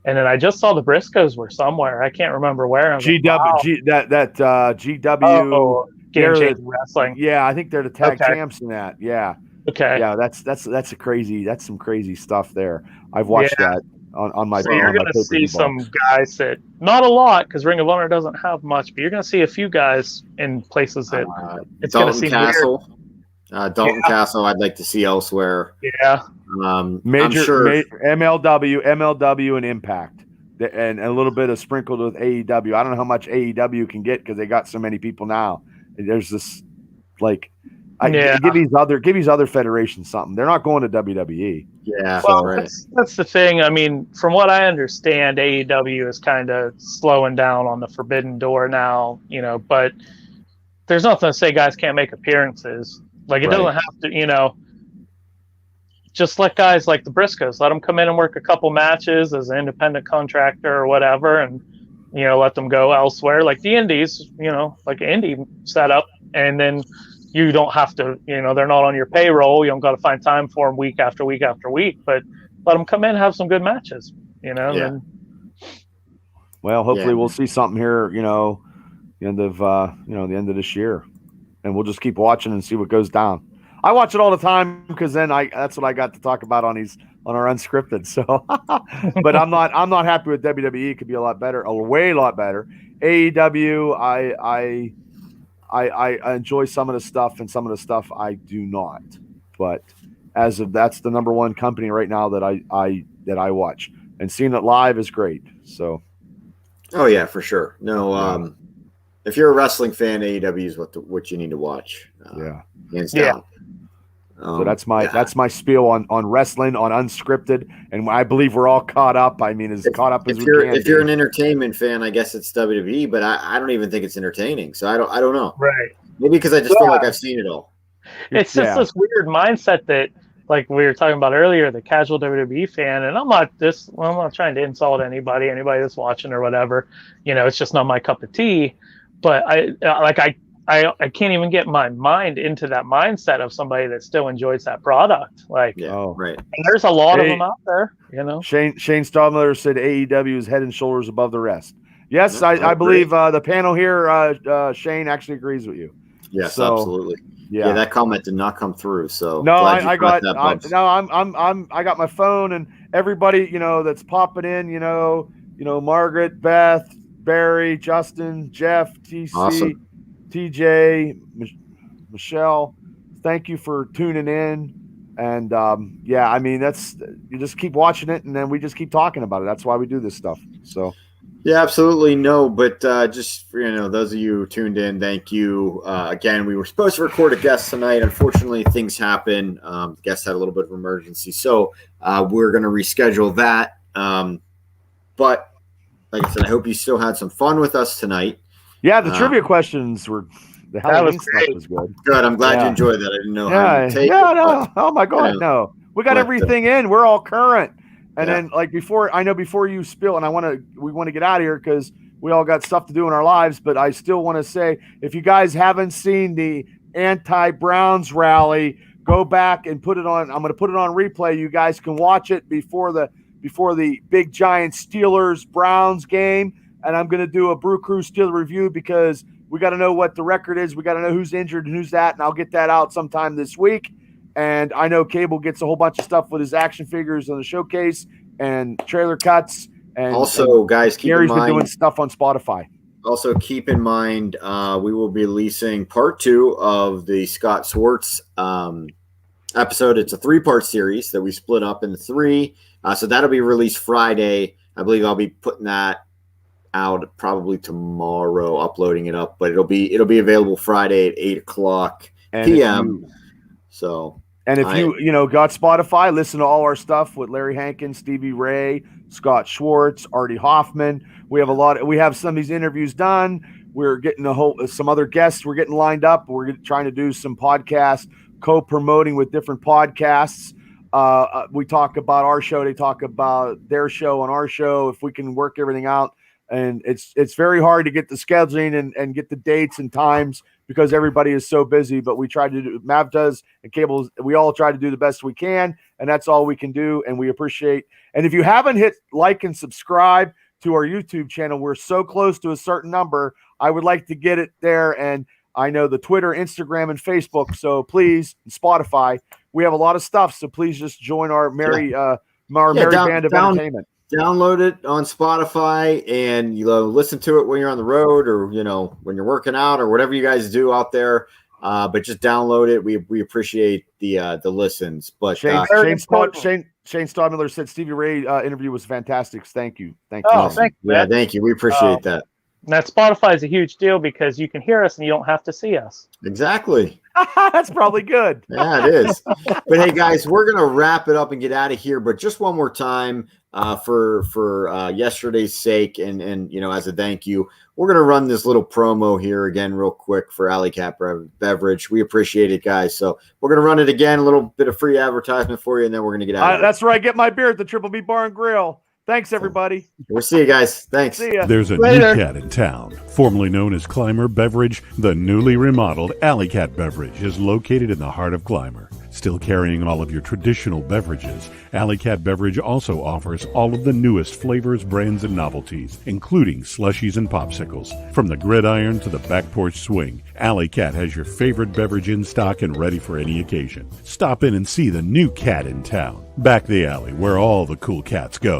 And then I just saw the Briscoes were somewhere. I can't remember where. GW, Game Changer Wrestling. Yeah, I think they're the tag champs in that. Yeah. Okay. Yeah, that's some crazy stuff there. I've watched that on my. So you're going to see some guys that, not a lot, because Ring of Honor doesn't have much, but you're going to see a few guys in places that it's going to seem Castle. weird. Dalton Castle, I'd like to see elsewhere. Yeah. Major MLW and Impact, and a little bit of sprinkled with AEW. I don't know how much AEW can get, because they got so many people now. There's this give these other federations something. They're not going to WWE. Yeah, well, that's the thing. I mean, from what I understand, AEW is kind of slowing down on the Forbidden Door now. But there's nothing to say guys can't make appearances. Like, it doesn't have to, just let guys like the Briscoes, let them come in and work a couple matches as an independent contractor or whatever, and, let them go elsewhere. Like the indies, like an indie setup, and then you don't have to, they're not on your payroll. You don't got to find time for them week after week after week, but let them come in and have some good matches, And, well, hopefully we'll see something here, the end of this year. And we'll just keep watching and see what goes down. I watch it all the time, because then that's what I got to talk about on our Unscripted. So, but I'm not happy with WWE. It could be a lot better, a lot better. AEW, I enjoy some of the stuff, and some of the stuff I do not. But that's the number one company right now that I watch, and seeing it live is great. So, oh yeah, for sure. No, if you're a wrestling fan, AEW is what you need to watch. Hands down. So that's my spiel on wrestling, on Unscripted, and I believe we're all caught up. I mean, caught up as we can. If you're an entertainment fan, I guess it's WWE, but I don't even think it's entertaining. So I don't know. Right. Maybe because I just feel like I've seen it all. It's just this weird mindset that, like we were talking about earlier, the casual WWE fan, and I'm not trying to insult anybody that's watching or whatever. It's just not my cup of tea. But I can't even get my mind into that mindset of somebody that still enjoys that product. Like, right. And there's a lot of them out there, Shane Stallmiller said AEW is head and shoulders above the rest. Yes, I believe the panel here, Shane, actually agrees with you. Yes, absolutely. Yeah, that comment did not come through. So no, I got my phone, and everybody that's popping in. Margaret, Beth, Barry, Justin, Jeff, TC, awesome. TJ, Michelle, thank you for tuning in. And I mean, you just keep watching it, and then we just keep talking about it. That's why we do this stuff. So yeah, absolutely. No, but just for, those of you who tuned in, thank you. Again, we were supposed to record a guest tonight. Unfortunately, things happen. The guest had a little bit of emergency, so we're going to reschedule that. But like I said, I hope you still had some fun with us tonight. Yeah, the trivia questions were. The Halloween stuff great. was good. Good. I'm glad you enjoyed that. I didn't know how Yeah, you take it. no. Oh my God, no. We got but, everything in. We're all current. And Yeah. then, like before you spill, and we want to get out of here because we all got stuff to do in our lives. But I still want to say, if you guys haven't seen the anti-Browns rally, go back and put it on. I'm going to put it on replay. You guys can watch it before the big giant Steelers Browns game. And I'm going to do a Brew Crew Steeler review because we got to know what the record is. We got to know who's injured and who's that. And I'll get that out sometime this week. And I know Cable gets a whole bunch of stuff with his action figures on the showcase and trailer cuts. And also, guys, keep Gary's in mind, been doing stuff on Spotify. Also, keep in mind, we will be releasing part 2 of the Scott Swartz episode. It's a 3-part series that we split up into 3. So that'll be released Friday. I believe I'll be putting that out probably tomorrow, uploading it up, but it'll be available Friday at 8:00 p.m. And if you got Spotify, listen to all our stuff with Larry Hankins, Stevie Ray, Scott Schwartz, Artie Hoffman. We have some of these interviews done. We're getting some other guests. We're getting lined up. We're trying to do some podcasts, co-promoting with different podcasts. We talk about our show. They talk about their show on our show. If we can work everything out. And it's very hard to get the scheduling and get the dates and times because everybody is so busy. But we try to do, Mav does, and Cables, we all try to do the best we can, and that's all we can do. And we appreciate. And if you haven't hit like and subscribe to our YouTube channel, we're so close to a certain number. I would like to get it there. And I know the Twitter, Instagram, and Facebook. So please, Spotify, we have a lot of stuff. So please just join our merry band of entertainment. Download it on Spotify and listen to it when you're on the road or when you're working out or whatever you guys do out there. But just download it. We appreciate the listens. But Shane Stodmiller said Stevie Ray interview was fantastic. Thank you. Thank you. Thank you. We appreciate that. That Spotify is a huge deal because you can hear us and you don't have to see us. Exactly. That's probably good. Yeah, it is. But hey, guys, we're gonna wrap it up and get out of here. But just one more time, for yesterday's sake, and as a thank you, we're gonna run this little promo here again, real quick for Alley Cat Beverage. We appreciate it, guys. So we're gonna run it again, a little bit of free advertisement for you, and then we're gonna get out. That's where I get my beer at the Triple B Bar and Grill. Thanks, everybody. We'll see you guys. Thanks. See ya. There's a new cat in town, formerly known as Clymer Beverage. The newly remodeled Alley Cat Beverage is located in the heart of Clymer. Still carrying all of your traditional beverages, Alley Cat Beverage also offers all of the newest flavors, brands, and novelties, including slushies and popsicles. From the gridiron to the back porch swing, Alley Cat has your favorite beverage in stock and ready for any occasion. Stop in and see the new cat in town. Back the alley where all the cool cats go.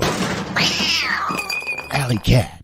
Alley Cat.